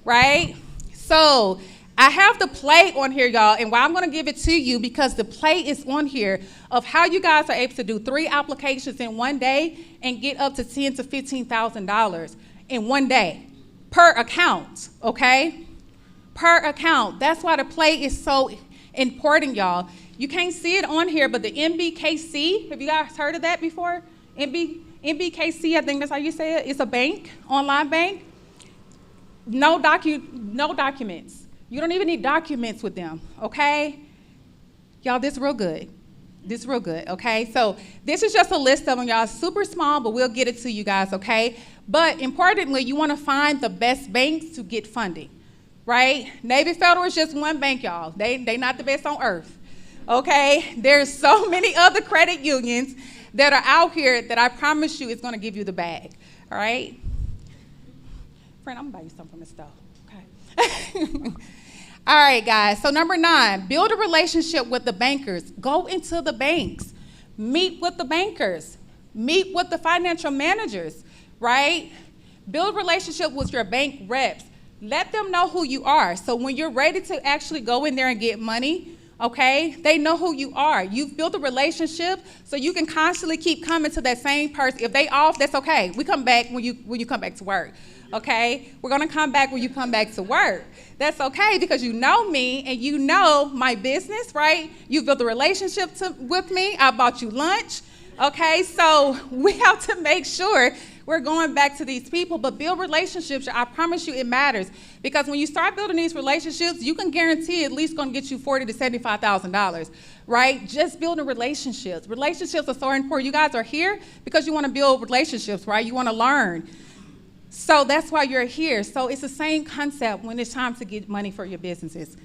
right? So I have the play on here, y'all, and why I'm going to give it to you because the play is on here of how you guys are able to do 3 applications in one day and get up to $10,000 to $15,000 in one day per account, okay? Per account. That's why the play is so important, y'all. You can't see it on here, but the MBKC, have you guys heard of that before? MBKC, I think that's how you say it. It's a bank, online bank. No documents. You don't even need documents with them, okay? Y'all, this is real good. This is real good, okay? So this is just a list of them, y'all. Super small, but we'll get it to you guys, okay? But importantly, you want to find the best banks to get funding, right? Navy Federal is just one bank, y'all. They not the best on earth, okay? There's so many other credit unions that are out here that I promise you is going to give you the bag, all right? Friend, I'm going to buy you something from the store, okay? All right, guys, so number 9, build a relationship with the bankers. Go into the banks. Meet with the bankers. Meet with the financial managers, right? Build relationship with your bank reps. Let them know who you are. So when you're ready to actually go in there and get money, okay, they know who you are. You've built a relationship so you can constantly keep coming to that same person. If they off, that's okay. We come back when you come back to work. Okay, we're gonna come back when you come back to work. That's okay because you know me and you know my business, right? You built a relationship with me. I bought you lunch. Okay, so we have to make sure we're going back to these people, but build relationships. I promise you it matters because when you start building these relationships, you can guarantee at least gonna get you $40,000 to $75,000, right? Just building relationships. Relationships are so important. You guys are here because you wanna build relationships, right? You wanna learn. So that's why you're here. So it's the same concept when it's time to get money for your businesses.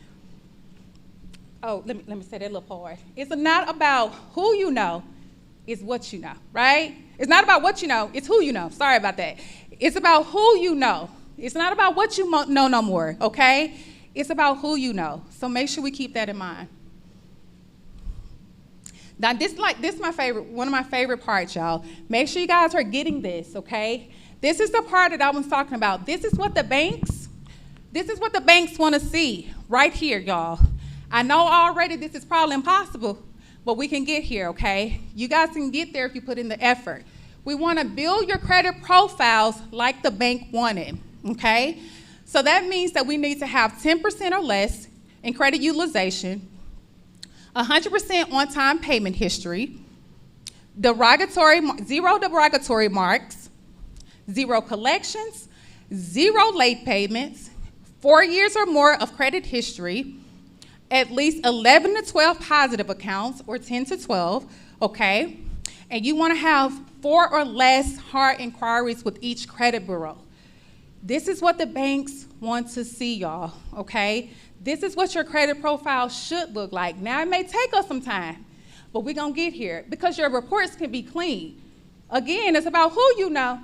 Oh, let me say that a little part. It's not about who you know, it's what you know, right? It's not about what you know, it's who you know. Sorry about that. It's about who you know. It's not about what you know no more, okay? It's about who you know. So make sure we keep that in mind. Now, this is my favorite, one of my favorite parts, y'all. Make sure you guys are getting this, okay? This is the part that I was talking about. This is what the banks want to see right here, y'all. I know already this is probably impossible, but we can get here, okay? You guys can get there if you put in the effort. We want to build your credit profiles like the bank wanted, okay? So that means that we need to have 10% or less in credit utilization, 100% on-time payment history, zero derogatory marks, 0 collections, 0 late payments, 4 years or more of credit history, at least 11 to 12 positive accounts, or 10 to 12, okay? And you want to have 4 or less hard inquiries with each credit bureau. This is what the banks want to see, y'all, okay? This is what your credit profile should look like. Now, it may take us some time, but we're going to get here because your reports can be clean. Again, it's about who you know,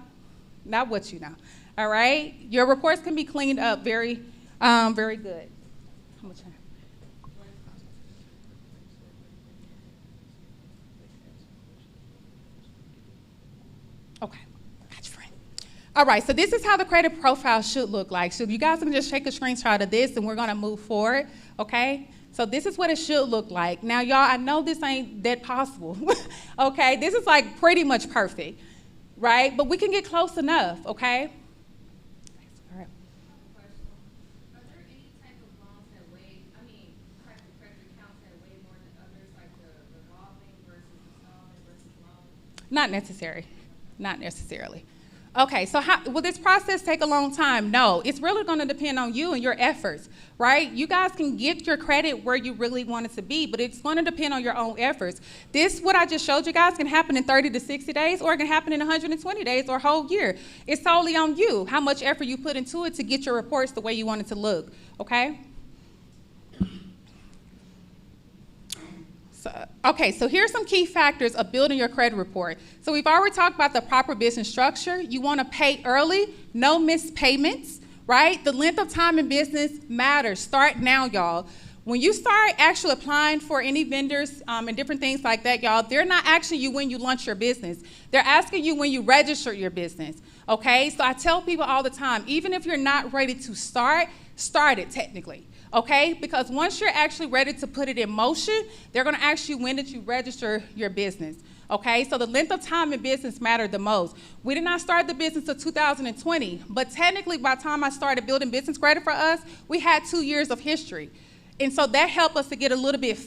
not what you know, all right? Your reports can be cleaned up very, very good. How much time? Okay, got your friend. All right, so this is how the credit profile should look like. So if you guys can just take a screenshot of this and we're gonna move forward, okay? So this is what it should look like. Now, y'all, I know this ain't that possible, okay? This is like pretty much perfect, right? But we can get close enough, okay? All right. Are there any type of loans that weigh, type of credit accounts that weigh more than others, like the revolving versus installment versus loan? Not necessary, not necessarily. Okay, so will this process take a long time? No, it's really gonna depend on you and your efforts, right? You guys can get your credit where you really want it to be, but it's gonna depend on your own efforts. This, what I just showed you guys, can happen in 30 to 60 days, or it can happen in 120 days or a whole year. It's totally on you, how much effort you put into it to get your reports the way you want it to look, okay? So here's some key factors of building your credit report. So we've already talked about the proper business structure. You want to pay early, no missed payments, right? The length of time in business matters. Start now, y'all. When you start actually applying for any vendors and different things like that, y'all, they're not asking you when you launch your business. They're asking you when you register your business, okay? So I tell people all the time, even if you're not ready to start it technically. Okay, because once you're actually ready to put it in motion, they're gonna ask you when did you register your business. Okay, so the length of time in business mattered the most. We did not start the business until 2020, but technically by the time I started building business credit for us, we had 2 years of history. And so that helped us to get a little bit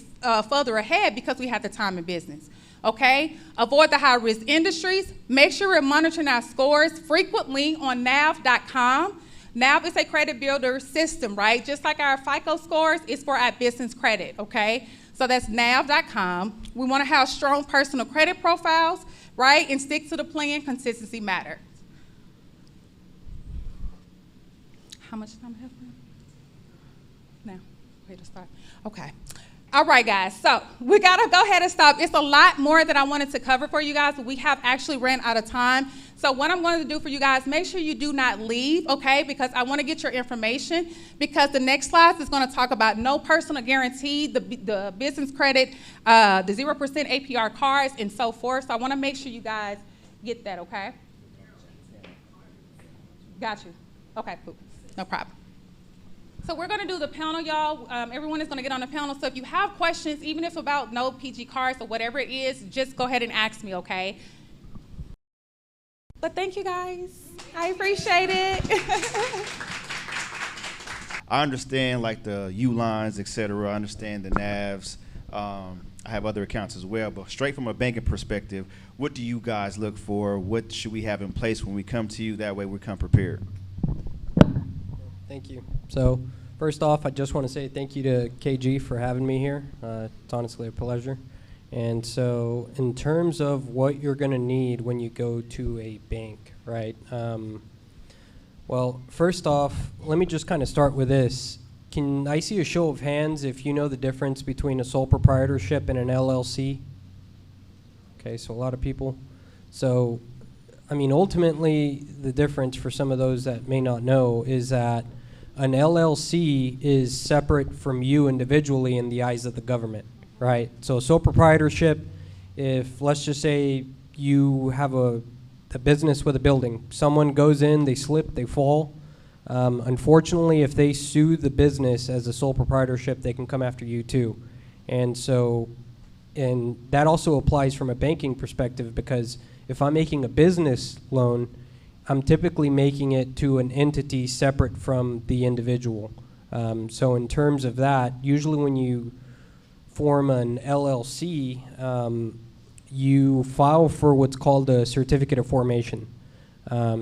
further ahead because we had the time in business. Okay, avoid the high risk industries. Make sure we're monitoring our scores frequently on nav.com. NAV is a credit builder system, right? Just like our FICO scores, it's for our business credit, okay? So that's nav.com. We want to have strong personal credit profiles, right? And stick to the plan. Consistency matters. How much time I have now? Wait to start. Okay. All right, guys, so we gotta go ahead and stop. It's a lot more that I wanted to cover for you guys, but we have actually ran out of time. So what I'm going to do for you guys, make sure you do not leave, okay, because I want to get your information, because the next slide is going to talk about no personal guarantee, the business credit, the 0% APR cards, and so forth. So I want to make sure you guys get that, okay? Got you. Okay, cool. No problem. So we're going to do the panel, y'all. Everyone is going to get on the panel. So if you have questions, even if about no PG cards or whatever it is, just go ahead and ask me, okay? But thank you, guys. I appreciate it. I understand like the U lines, et cetera. I understand the NAVs. I have other accounts as well. But straight from a banking perspective, what do you guys look for? What should we have in place when we come to you? That way we come prepared. Thank you. So first off, I just want to say thank you to KG for having me here. It's honestly a pleasure. And so in terms of what you're going to need when you go to a bank, right? Well, first off, let me just kind of start with this. Can I see a show of hands if you know the difference between a sole proprietorship and an LLC? Okay, so a lot of people. So, I mean, ultimately, the difference for some of those that may not know is that an LLC is separate from you individually in the eyes of the government, right? So sole proprietorship, if let's just say you have a business with a building, someone goes in, they slip, they fall. Unfortunately, if they sue the business as a sole proprietorship, they can come after you too. And so, and that also applies from a banking perspective, because if I'm making a business loan, I'm typically making it to an entity separate from the individual. So in terms of that, usually when you form an LLC, you file for what's called a certificate of formation.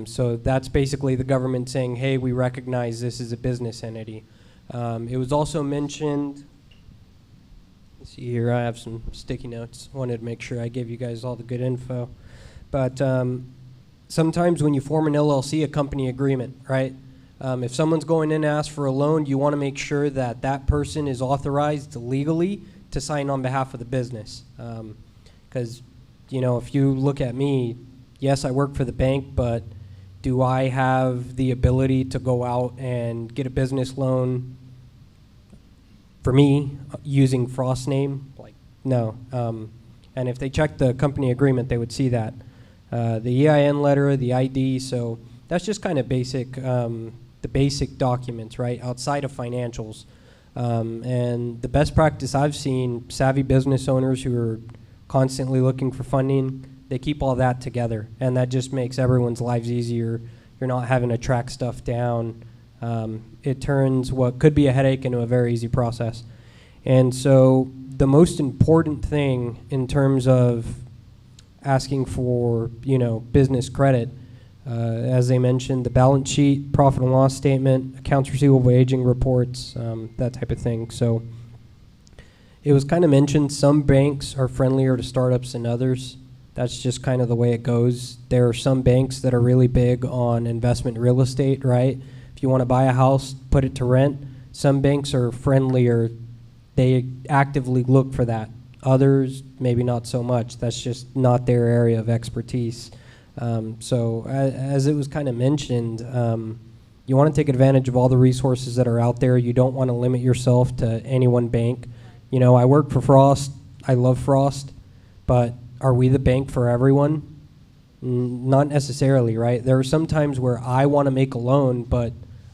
So that's basically the government saying, hey, we recognize this is a business entity. It was also mentioned, let's see here, I have some sticky notes. Wanted to make sure I gave you guys all the good info. But sometimes when you form an LLC, a company agreement, right? If someone's going in to ask for a loan, you want to make sure that that person is authorized legally to sign on behalf of the business. Because, you know, if you look at me, yes, I work for the bank, but do I have the ability to go out and get a business loan for me using Frost's name? Like, no. And if they check the company agreement, they would see that. The EIN letter, the ID, so that's just kind of basic, the basic documents, right, outside of financials. And the best practice I've seen, savvy business owners who are constantly looking for funding, they keep all that together, and that just makes everyone's lives easier. You're not having to track stuff down. It turns what could be a headache into a very easy process. And so the most important thing in terms of asking for, you know, business credit, as they mentioned, the balance sheet, profit and loss statement, accounts receivable aging reports, that type of thing. So it was kind of mentioned some banks are friendlier to startups than others. That's just kind of the way it goes. There are some banks that are really big on investment real estate, right? If you want to buy a house, put it to rent. Some banks are friendlier. They actively look for that. Others, maybe not so much. That's just not their area of expertise. So as it was kind of mentioned, you want to take advantage of all the resources that are out there. You don't want to limit yourself to any one bank. You know, I work for Frost. I love Frost. But are we the bank for everyone? Not necessarily, right? There are some times where I want to make a loan, but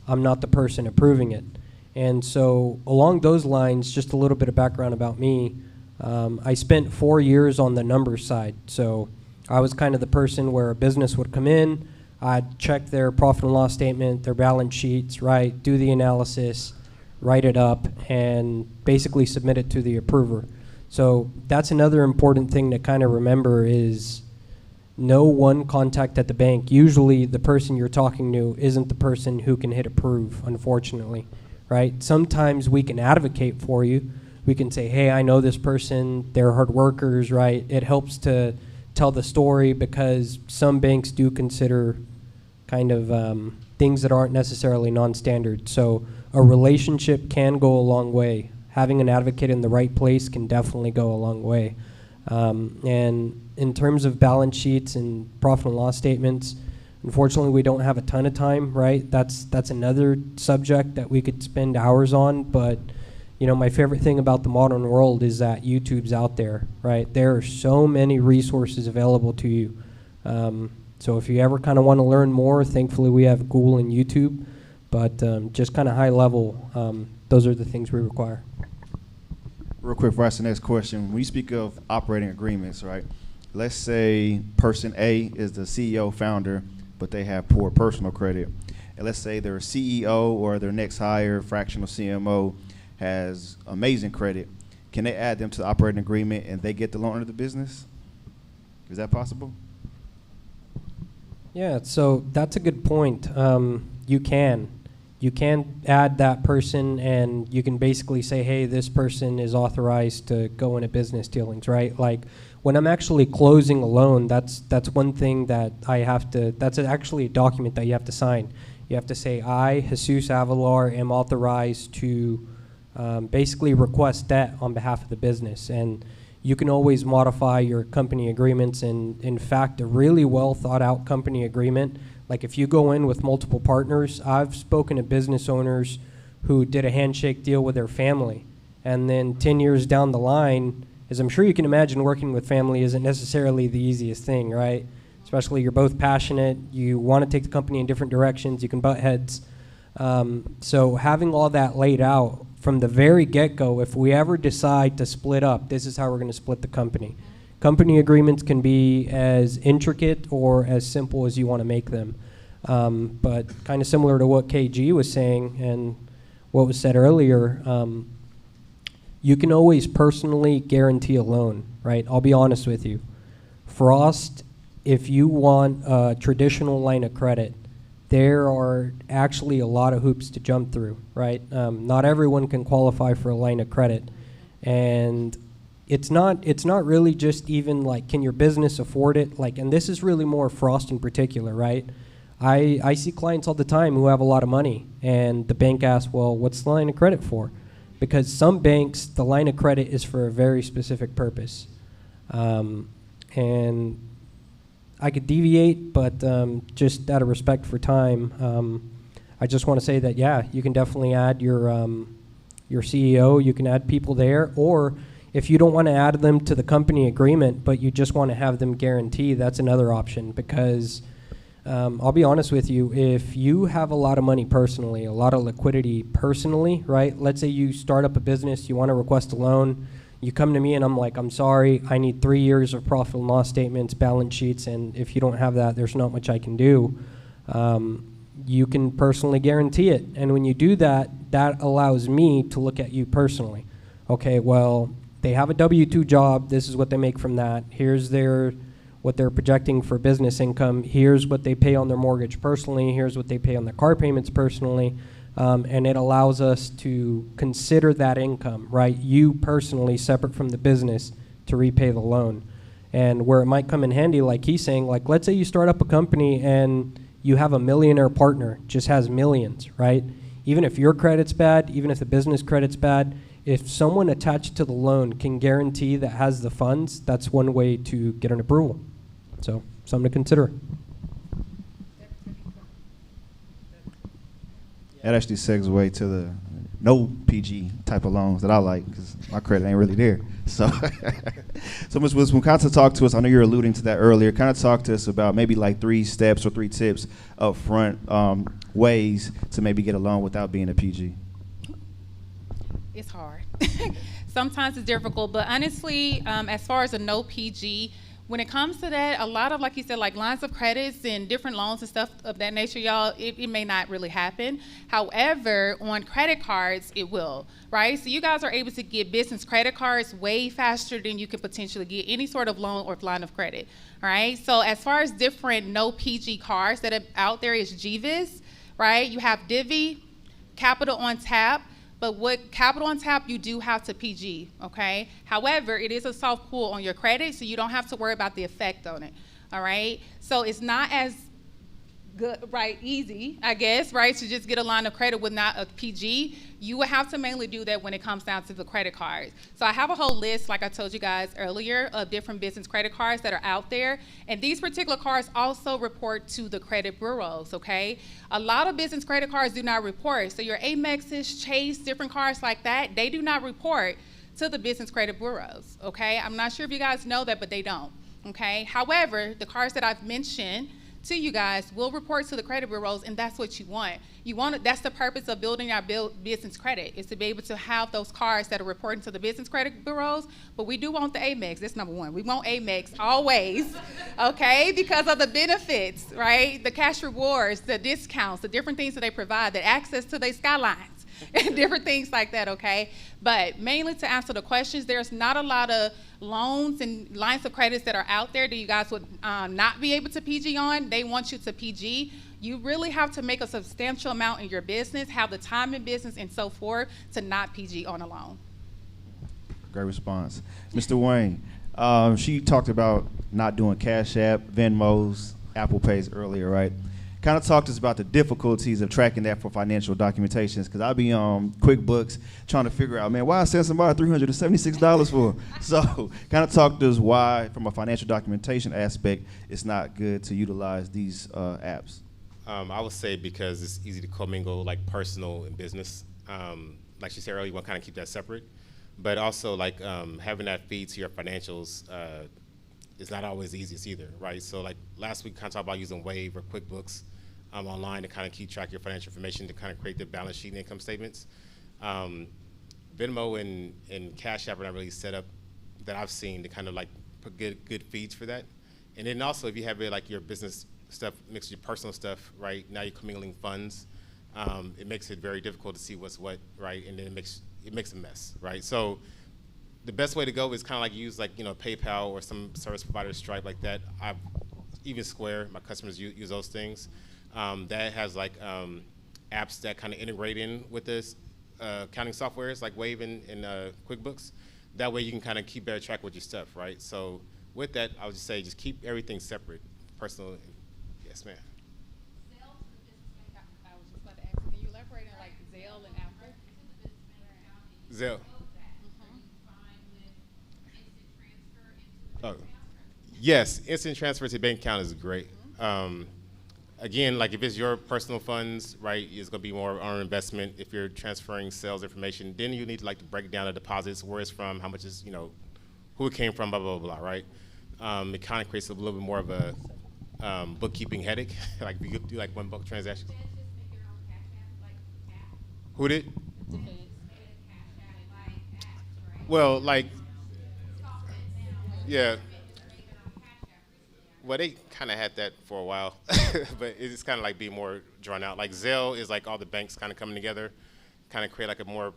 I'm not the person approving it. And so along those lines, just a little bit of background about me. I spent 4 years on the numbers side. So I was kind of the person where a business would come in, I'd check their profit and loss statement, their balance sheets, right, do the analysis, write it up, and basically submit it to the approver. So that's another important thing to kind of remember is no one contact at the bank. Usually the person you're talking to isn't the person who can hit approve, unfortunately, right? Sometimes we can advocate for you. We can say, hey, I know this person, they're hard workers, right? It helps to tell the story because some banks do consider kind of things that aren't necessarily non-standard. So a relationship can go a long way. Having an advocate in the right place can definitely go a long way. And in terms of balance sheets and profit and loss statements, unfortunately, we don't have a ton of time, right? That's another subject that we could spend hours on, but you know, my favorite thing about the modern world is that YouTube's out there, right? There are so many resources available to you. So if you ever kind of want to learn more, thankfully we have Google and YouTube, but just kind of high level, those are the things we require. Real quick before I ask the next question, when you speak of operating agreements, right? Let's say person A is the CEO founder, but they have poor personal credit. And let's say their CEO or their next hire, fractional CMO, has amazing credit. Can they add them to the operating agreement and they get the loan under the business? Is that possible? Yeah, so that's a good point. You can add that person, and you can basically say, hey, this person is authorized to go into business dealings, right? Like when I'm actually closing a loan, that's one thing that I have to, that's actually a document that you have to sign. You have to say, I, Jesus Avalar, am authorized to basically request debt on behalf of the business. And you can always modify your company agreements. And in fact, a really well thought out company agreement, like if you go in with multiple partners, I've spoken to business owners who did a handshake deal with their family. And then 10 years down the line, as I'm sure you can imagine, working with family isn't necessarily the easiest thing, right? Especially you're both passionate, you want to take the company in different directions, you can butt heads. So having all that laid out from the very get-go, if we ever decide to split up, this is how we're going to split the company. Company agreements can be as intricate or as simple as you want to make them. But kind of similar to what KG was saying and what was said earlier, you can always personally guarantee a loan, right? I'll be honest with you. Frost, if you want a traditional line of credit, there are actually a lot of hoops to jump through, right? Not everyone can qualify for a line of credit. And it's not really just even like, can your business afford it? Like, and this is really more Frost in particular, right? I see clients all the time who have a lot of money, and the bank asks, well, what's the line of credit for? Because some banks, the line of credit is for a very specific purpose. And I could deviate, but just out of respect for time, I just want to say that, yeah, you can definitely add your CEO, you can add people there, or if you don't want to add them to the company agreement, but you just want to have them guarantee, that's another option. Because I'll be honest with you, if you have a lot of money personally, a lot of liquidity personally, right? Let's say you start up a business, you want to request a loan, you come to me and I'm like, I'm sorry, I need 3 years of profit and loss statements, balance sheets, and if you don't have that, there's not much I can do. You can personally guarantee it. And when you do that, that allows me to look at you personally. Okay, well, they have a W-2 job, this is what they make from that, here's what they're projecting for business income, here's what they pay on their mortgage personally, here's what they pay on their car payments personally, and it allows us to consider that income, right? You personally, separate from the business, to repay the loan. And where it might come in handy, like he's saying, like let's say you start up a company and you have a millionaire partner, just has millions, right? Even if your credit's bad, even if the business credit's bad, if someone attached to the loan can guarantee that has the funds, that's one way to get an approval. So, something to consider. That actually segues to the no PG type of loans that I like, because my credit ain't really there. So, so Ms. Wisdom, kind of talk to us. I know you're alluding to that earlier. Kind of talk to us about maybe like 3 steps or 3 tips up front, ways to maybe get a loan without being a PG. It's hard. Sometimes it's difficult, but honestly, as far as a no PG, when it comes to that, a lot of, like you said, like lines of credits and different loans and stuff of that nature, y'all, it may not really happen. However, on credit cards, it will, right? So you guys are able to get business credit cards way faster than you could potentially get any sort of loan or line of credit, all right? So as far as different no PG cards that are out there is GVIS, right? You have Divvy, Capital on Tap. But with Capital on Tap, you do have to PG, okay? However, it is a soft pull on your credit, so you don't have to worry about the effect on it, all right? So it's not as good, right, easy, I guess, right, to just get a line of credit with not a PG. You will have to mainly do that when it comes down to the credit cards. So I have a whole list, like I told you guys earlier, of different business credit cards that are out there. And these particular cards also report to the credit bureaus, okay? A lot of business credit cards do not report. So your Amexes, Chase, different cards like that, they do not report to the business credit bureaus, okay? I'm not sure if you guys know that, but they don't, okay? However, the cards that I've mentioned to you guys will report to the credit bureaus, and that's what you want. That's the purpose of building our business credit, is to be able to have those cards that are reporting to the business credit bureaus. But we do want the Amex. That's number one. We want Amex always, okay, because of the benefits, right? The cash rewards, the discounts, the different things that they provide, the access to their skylines, and different things like that, okay? But mainly to answer the questions, there's not a lot of loans and lines of credits that are out there that you guys would not be able to PG on. They want you to PG. You really have to make a substantial amount in your business, have the time in business and so forth to not PG on a loan. Great response. Mr. Wayne, she talked about not doing Cash App, Venmos, Apple Pays earlier, right? kind of talk to us about the difficulties of tracking that for financial documentations, because I'll be on QuickBooks trying to figure out, man, why I send somebody $376 for? So kind of talk to us why, from a financial documentation aspect, it's not good to utilize these apps. I would say because it's easy to commingle like personal and business. Like she said earlier, you want to kind of keep that separate. But also like having that feed to your financials is not always the easiest either, right? So like last week, kind of talked about using Wave or QuickBooks online to kind of keep track of your financial information to kind of create the balance sheet and income statements. Venmo and Cash App are not really set up that I've seen to kind of like put good feeds for that. And then also if you have it like your business stuff mixed with your personal stuff, right? Now you're commingling funds. It makes it very difficult to see what's what, right? And then it makes a mess, right? So the best way to go is kind of like use like, PayPal or some service provider, Stripe like that. Even Square, my customers use those things. That has like apps that kind of integrate in with this accounting softwares like Wave and QuickBooks. That way you can kind of keep better track with your stuff, right? So with that, I would just say just keep everything separate, personal. Yes, ma'am. I was just about to ask, can you elaborate on like Zelle and Apple? Zelle. Oh, yes, instant transfer to bank account is great. Again, like if it's your personal funds, right, it's going to be more on investment. If you're transferring sales information, then you need to like to break down the deposits, where it's from, how much is, who it came from, blah, blah, blah, right? It kind of creates a little bit more of a bookkeeping headache. Like if you do like one bulk transaction. Who did? Well, like, yeah. Well, they kind of had that for a while, but it's kind of like be more drawn out. Like Zelle is like all the banks kind of coming together, kind of create like a more,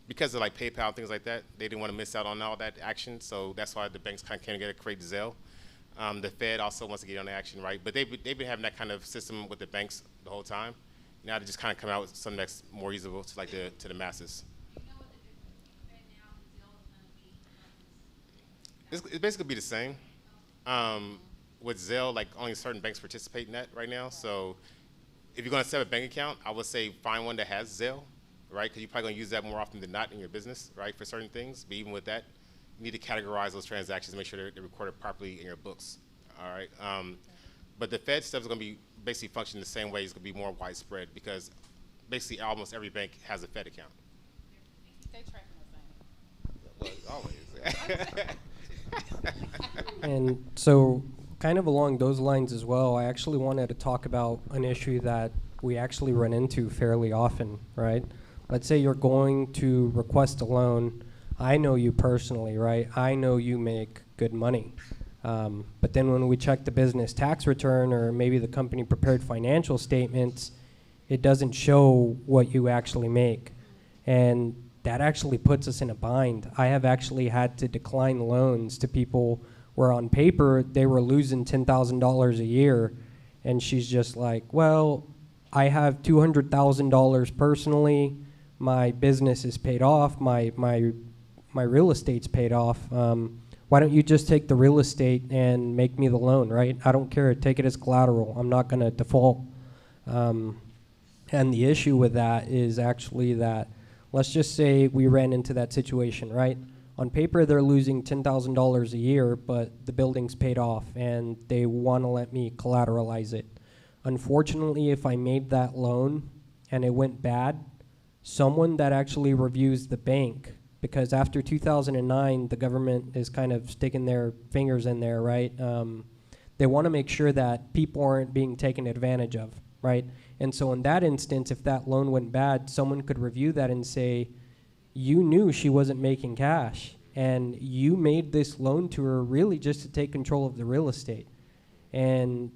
because of like PayPal and things like that, they didn't want to miss out on all that action. So that's why the banks kind of came together to create Zelle. The Fed also wants to get on the action, right? But they've been having that kind of system with the banks the whole time. Now they just kind of come out with something that's more usable to like to the masses. It's basically be the same. With Zelle, like only certain banks participate in that right now. So if you're going to set up a bank account, I would say find one that has Zelle, right? Because you're probably going to use that more often than not in your business, right, for certain things. But even with that, you need to categorize those transactions, make sure they're recorded properly in your books, all right? But the Fed stuff is going to be basically functioning the same way. It's going to be more widespread because basically almost every bank has a Fed account. They tracking us. Well, always. And so kind of along those lines as well, I actually wanted to talk about an issue that we actually run into fairly often, right? Let's say you're going to request a loan. I know you personally, right? I know you make good money. But then when we check the business tax return or maybe the company prepared financial statements, it doesn't show what you actually make. And that actually puts us in a bind. I have actually had to decline loans to people where on paper they were losing $10,000 a year, and she's just like, well, I have $200,000 personally, my business is paid off, my real estate's paid off. Why don't you just take the real estate and make me the loan, right? I don't care, take it as collateral, I'm not gonna default. And the issue with that is actually that, let's just say we ran into that situation, right? On paper, they're losing $10,000 a year, but the building's paid off, and they want to let me collateralize it. Unfortunately, if I made that loan and it went bad, someone that actually reviews the bank, because after 2009, the government is kind of sticking their fingers in there, right? They want to make sure that people aren't being taken advantage of, right? And so in that instance, if that loan went bad, someone could review that and say, you knew she wasn't making cash, and you made this loan to her really just to take control of the real estate. And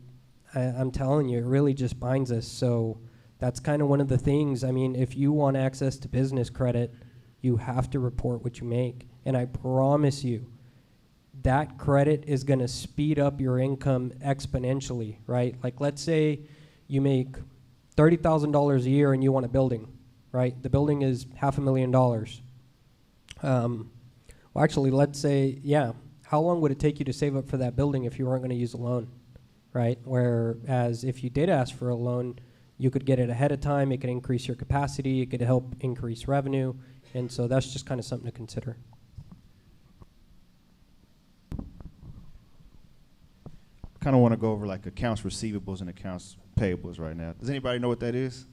I'm telling you, it really just binds us. So that's kind of one of the things. I mean, if you want access to business credit, you have to report what you make. And I promise you, that credit is going to speed up your income exponentially, right? Like, let's say you make $30,000 a year and you want a building, right? The building is $500,000. Well, actually, let's say, yeah, how long would it take you to save up for that building if you weren't going to use a loan, right? Whereas if you did ask for a loan, you could get it ahead of time. It could increase your capacity. It could help increase revenue. And so that's just kind of something to consider. Kind of want to go over like accounts receivables and accounts payables right now. Does anybody know what that is?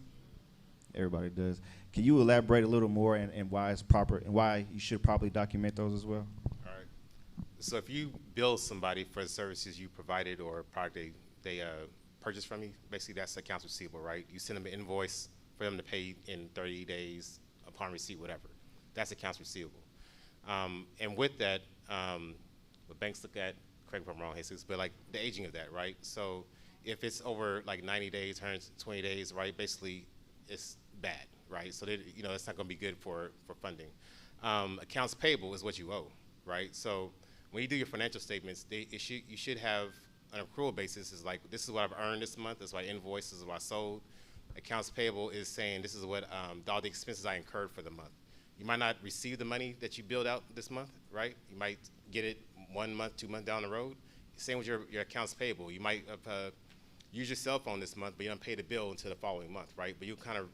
Everybody does. Can you elaborate a little more and why it's proper and why you should probably document those as well? All right. So if you bill somebody for the services you provided or product they purchased from you, basically that's accounts receivable, right? You send them an invoice for them to pay in 30 days upon receipt, whatever. That's accounts receivable. And with that, what banks look at, correct me if I'm wrong, Jesus, but like the aging of that, right? So if it's over like 90 days, 120 days, right, basically it's bad, right? So that, you know, it's not going to be good for funding. Accounts payable is what you owe, right? So when you do your financial statements, you should have an accrual basis. Is like, this is what I've earned this month. This is what I invoiced. This is what I sold. Accounts payable is saying this is what all the expenses I incurred for the month. You might not receive the money that you billed out this month, right? You might get it 1 month, 2 months down the road. Same with your accounts payable. You might use your cell phone this month, but you don't pay the bill until the following month, right? But you kind of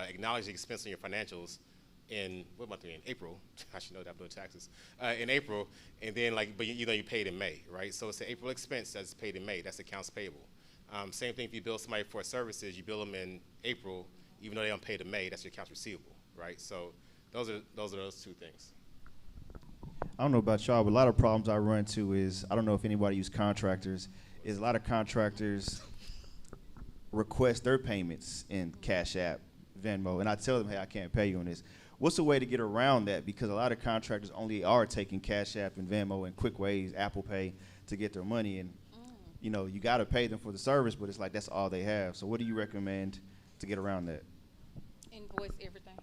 acknowledge the expense on your financials in, what month are we in? April. I should know that, I'm doing taxes. In April, and then like, but you know you paid in May, right? So it's an April expense that's paid in May. That's accounts payable. Same thing if you bill somebody for services, you bill them in April, even though they don't pay in May. That's your accounts receivable, right? So those are those two things. I don't know about y'all, but a lot of problems I run into is, I don't know if anybody use contractors, is a lot of contractors request their payments in Cash App, Venmo, and I tell them, hey, I can't pay you on this. What's the way to get around that? Because a lot of contractors only are taking Cash App and Venmo and quick ways, Apple Pay, to get their money. And, you know, you got to pay them for the service, but it's like that's all they have. So what do you recommend to get around that? Invoice everything.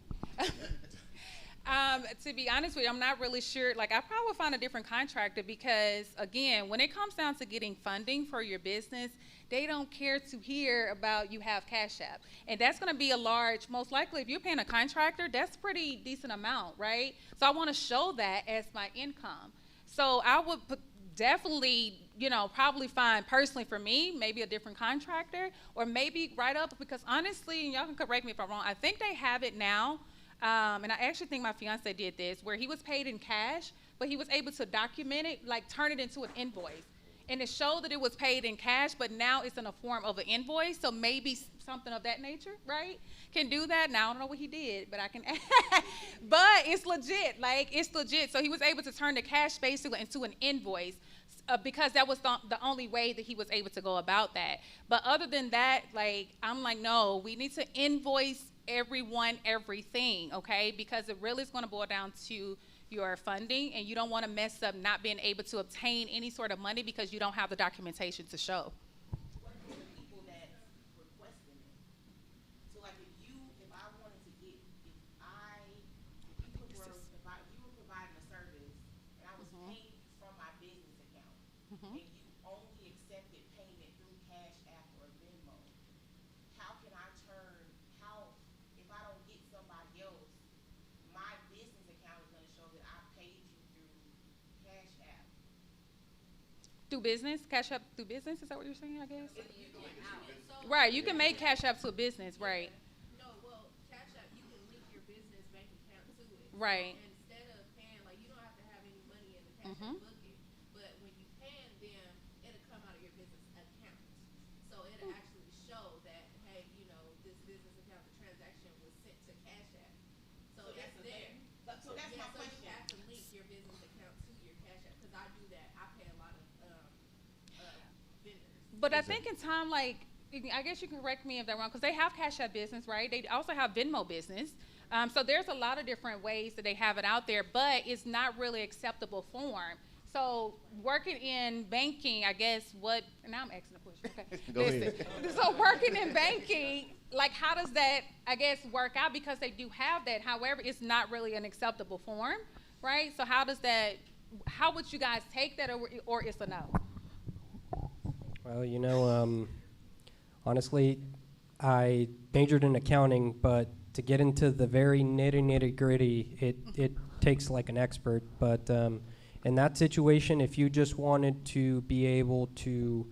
To be honest with you, I'm not really sure. Like, I probably would find a different contractor because, again, when it comes down to getting funding for your business, they don't care to hear about you have Cash App. And that's going to be a large, most likely, if you're paying a contractor, that's pretty decent amount, right? So I want to show that as my income. So I would definitely, you know, probably find personally for me, maybe a different contractor or maybe write up, because honestly, and y'all can correct me if I'm wrong, I think they have it now. And I actually think my fiance did this, where he was paid in cash, but he was able to document it, like turn it into an invoice. And it showed that it was paid in cash, but now it's in a form of an invoice. So maybe something of that nature, right? Can do that. Now I don't know what he did, but I can. But it's legit. Like, it's legit. So he was able to turn the cash basically into an invoice because that was the only way that he was able to go about that. But other than that, like, I'm like, no, we need to invoice everyone everything, okay? Because it really is going to boil down to your funding, and you don't want to mess up not being able to obtain any sort of money because you don't have the documentation to show. What are the people that's requesting it? So like if I wanted to get, if you were providing a service and I was paying from my business account and you only accepted payment through Cash App or Venmo, how can I if I don't get somebody else, my business account is going to show that I paid you through Cash App. Through business? Cash App through business? Is that what you're saying, I guess? Right, you can make Cash App to a business, right. No, well, Cash App, you can link your business bank account to it. Right. And instead of paying, like, you don't have to have any money in the Cash App bucket, but when you paying them, it'll come out of your business account. So it'll actually show that, hey, you know, this business account, the transaction was sent to Cash App. So it's there. So that's my question. So you have to link your business account to your Cash App, because I do that. I pay a lot of vendors. But I think in time, like, I guess you can correct me if they're wrong, because they have Cash App business, right? They also have Venmo business. So there's a lot of different ways that they have it out there, but it's not really acceptable form. So working in banking, I guess now I'm asking a question. Okay. Go ahead. So working in banking, like, how does that, I guess, work out? Because they do have that. However, it's not really an acceptable form, right? So how would you guys take that, or it's a no? Well, you know, honestly, I majored in accounting, but to get into the very nitty gritty, it takes like an expert. But in that situation, if you just wanted to be able to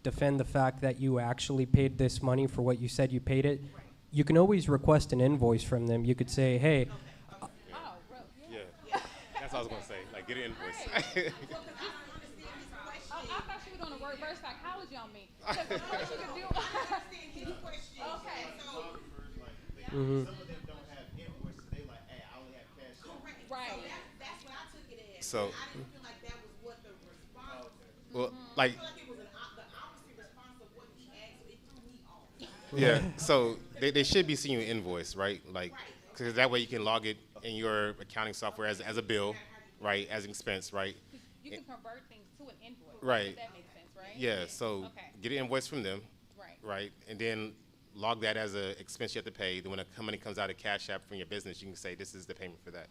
defend the fact that you actually paid this money for what you said you paid it, you can always request an invoice from them. You could say, hey, Oh, bro, yeah. Yeah. That's what I was gonna say. Like, get an invoice. Oh, I thought you were doing a reverse psychology on me. 'Cause the first you could do. Okay. mhm. Some of them don't have invoices. They like, hey, I only have cash. Right. That's what I took it as. So- I didn't feel like that was what the response. Well, I like, feel like it was the opposite response of what he asked, so it threw me off. yeah. So they should be seeing you an invoice, right? Like, because that way you can log it in your accounting software as a bill, right, as an expense, right? You can convert things to an invoice. Right. If that makes sense, right? Yeah. So Okay. get an invoice from them, Right. right, and then log that as an expense you have to pay. Then when a money comes out of Cash App from your business, you can say this is the payment for that.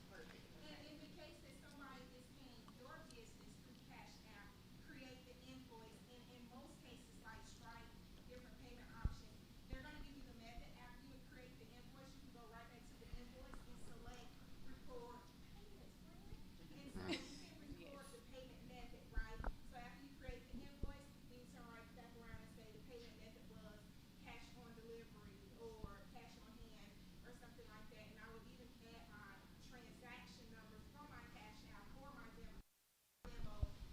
In the case that somebody is paying your business through Cash App, create the invoice, and in most cases like Stripe, different payment options, they're gonna give you the method. After you create the invoice, you can go right back to the invoice and select record payments, and so you can record the payment method, right? So after you create the invoice, then you turn right back around and say the payment method was cash on delivery or cash on hand or something like that. And I would even add my transaction numbers from my Cash App or my demo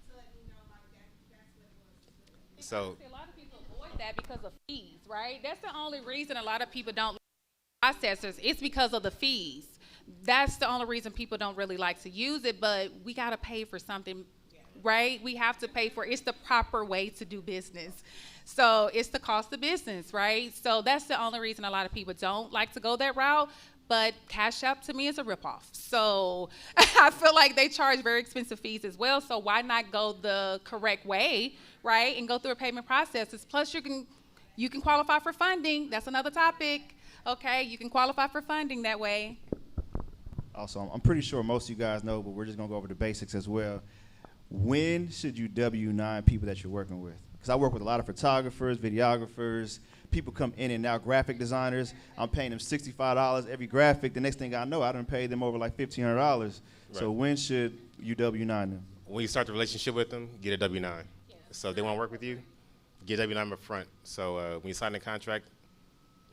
to let me know like that's what it was. So See, a lot of people avoid that because of fees, right? That's the only reason a lot of people don't like processors. It's because of the fees. That's the only reason people don't really like to use it, but we got to pay for something, right? We have to pay for it. It's the proper way to do business. So it's the cost of business, right? So that's the only reason a lot of people don't like to go that route. But Cash App to me is a ripoff. So I feel like they charge very expensive fees as well. So why not go the correct way, right? And go through a payment process. Plus you can qualify for funding. That's another topic. Okay, you can qualify for funding that way. Also, I'm pretty sure most of you guys know, but we're just gonna go over the basics as well. When should you W-9 people that you're working with? Because I work with a lot of photographers, videographers, people come in and out, graphic designers. I'm paying them $65 every graphic. The next thing I know, I done paid them over like $1,500. So Right. when should you W-9 them? when you start the relationship with them, get a W-9. So if they want to work with you, get a W-9 up front. So when you sign the contract,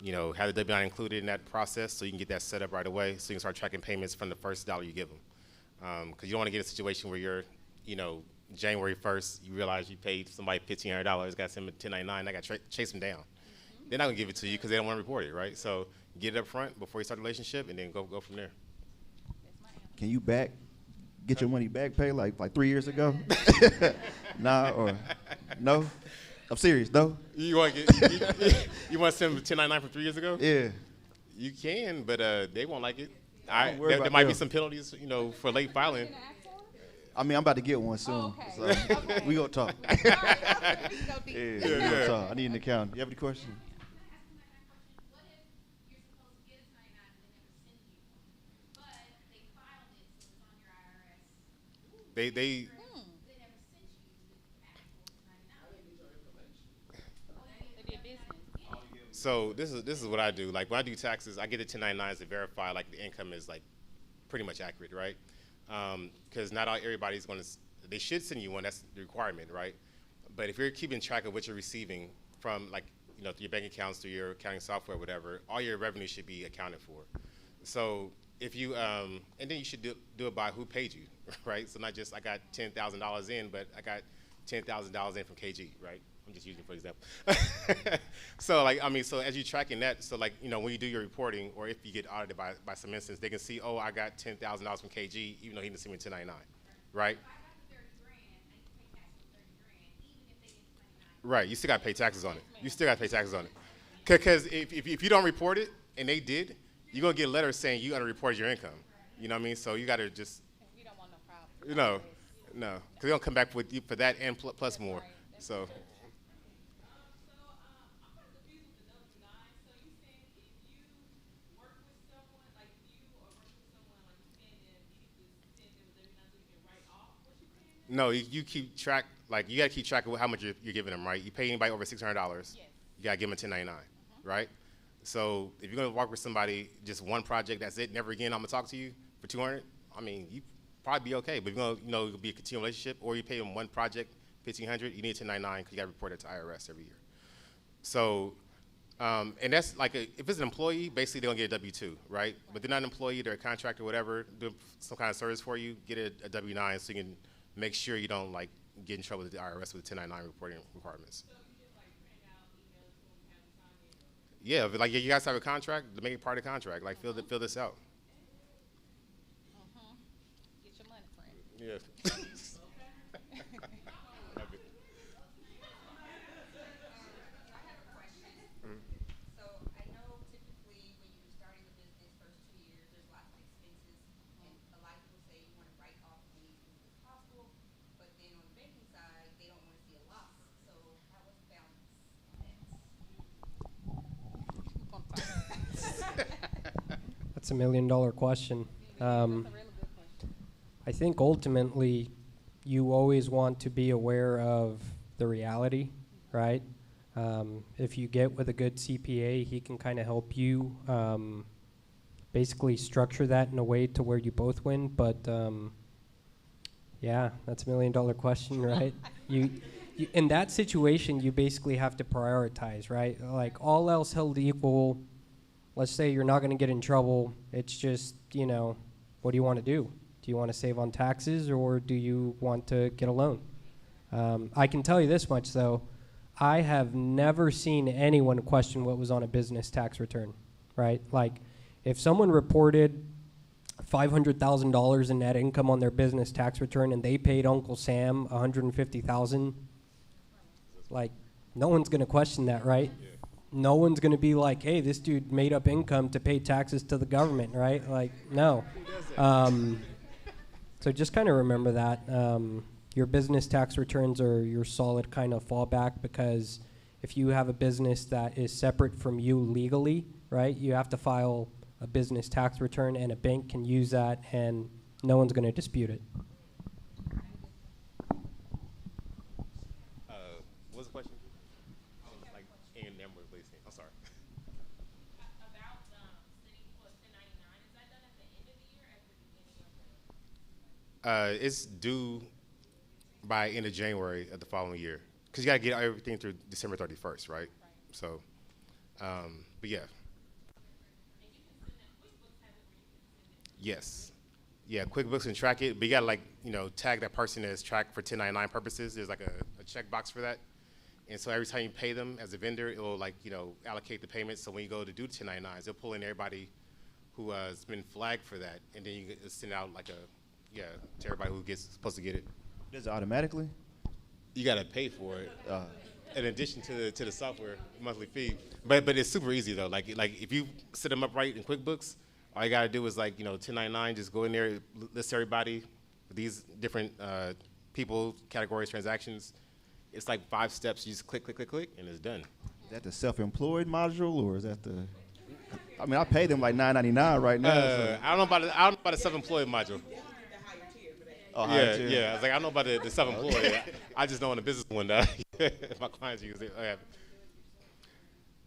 you know, have the W-9 included in that process so you can get that set up right away so you can start tracking payments from the first dollar you give them. Because you don't want to get in a situation where you're, you know, January 1st, you realize you paid somebody $1,500, got to send them a 1099, I got to chase them down. They're not going to give it to you because they don't want to report it, right? So get it up front before you start the relationship and then go from there. Can you get your money back pay like 3 years ago? Nah, or no? I'm serious, no? You want to you want to send them a 1099 from 3 years ago? Yeah. You can, but they won't like it. Don't worry There about might be them. some penalties, you know, for late filing. I mean, I'm about to get one soon. Oh, okay. So Okay. we gonna talk. All right, okay, we can go deep. Yeah, we gonna talk. I need an account. You have any questions? What if you're supposed to get a 99 and they never send you one, but they filed it so it's on your IRS? They They never sent you the actual 99. They did business. So this is what I do. Like when I do taxes, I get the 1099s to verify like the income is like pretty much accurate, right? Because not everybody's going to. They should send you one. That's the requirement, right? But if you're keeping track of what you're receiving from like through your bank accounts, through your accounting software, whatever, all your revenue should be accounted for. So if you and then you should do it by who paid you, right? So not just I got $10,000 in, but I got $10,000 in from KG, right? I'm just using it for example. So so as you're tracking that, so like when you do your reporting, or if you get audited by some instance, they can see, oh, I got $10,000 from KG, even though he didn't send me 1099, right? If I got the 30 grand, I need to pay tax on 30 grand, even if they didn't 99. Right, you still got to pay taxes on it. You still got to pay taxes on it. Because if you don't report it, and they did, you're going to get letters saying you underreported your income. You know what I mean? So you got to just, We don't want no problem. no. Because they're going to come back with you for that and plus more. So. I'm kind of confused with the W-9. So you saying if you work with someone, like you or work with someone, like you paying them, you need to send them a W-9 so you can write off what you paying them? No, you keep track, like you got to keep track of how much you're giving them, right? You pay anybody over $600, you got to give them a 1099, right? So if you're going to work with somebody, just one project, that's it, never again, I'm going to talk to you for 200, I mean, you probably be okay. But if you're going to, be a continual relationship, or you pay them one project, $1,500, you need a 1099 because you got to report it to IRS every year. So, and that's like, if it's an employee, basically they're gonna get a W-2, right? But they're not an employee, they're a contractor or whatever, doing some kind of service for you, get a W-9 so you can make sure you don't like get in trouble with the IRS with the 1099 reporting requirements. So you just like print out emails when we have the time in. Yeah, but like you guys have a contract, to make it part of the contract, like fill this out. Get your money, friend. Yeah. So I know typically when you're starting a business, first 2 years, there's lots of expenses, and a lot of people say you want to write off as many expenses as possible, but then on the banking side, they don't want to see a loss. So how was the balance on that? That's $1 million question. That's a really good question. I think ultimately you always want to be aware of the reality, right? If you get with a good CPA, he can kind of help you basically structure that in a way to where you both win. But yeah, that's $1 million question, right? you in that situation, you basically have to prioritize, right? Like all else held equal, let's say you're not going to get in trouble. It's just, you know, what do you want to do? Do you want to save on taxes or do you want to get a loan? I can tell you this much, though. I have never seen anyone question what was on a business tax return, right? Like, if someone reported $500,000 in net income on their business tax return and they paid Uncle Sam $150,000, like, no one's going to question that, right? Yeah. No one's going to be like, hey, this dude made up income to pay taxes to the government, right? Like, no. So just kind of remember that. Your business tax returns are your solid kind of fallback, because if you have a business that is separate from you legally, right, you have to file a business tax return, and a bank can use that, and no one's going to dispute it. What was the question? Like, in number, please. I'm sorry. About sending people a 1099, is that done at the end of the year or at the beginning of the? It's due by end of January of the following year, because you got to get everything through December 31st, right? So, but yeah. And you can send that QuickBooks have it where you can send it. Yes. Yeah, QuickBooks can track it, but you got to, like, you know, tag that person as tracked for 1099 purposes. There's like a checkbox for that. And so every time you pay them as a vendor, it will, like, you know, allocate the payments. So when you go to do 1099s, they'll pull in everybody who has been flagged for that, and then you send out like to everybody who gets supposed to get it. Does it automatically? You got to pay for it. In addition to the software monthly fee, but it's super easy though. Like if you set them up right in QuickBooks, all you gotta do is, like, you know, 1099, just go in there, list everybody, these different people, categories, transactions. It's like 5 steps. You just click, and it's done. Is that the self-employed module, or is that the? I mean, I pay them like $9.99 right now. So. I don't know about the self-employed module. Oh, higher tier. Yeah. I was like, I don't know about the self-employed. I just know on the business one that my clients use it.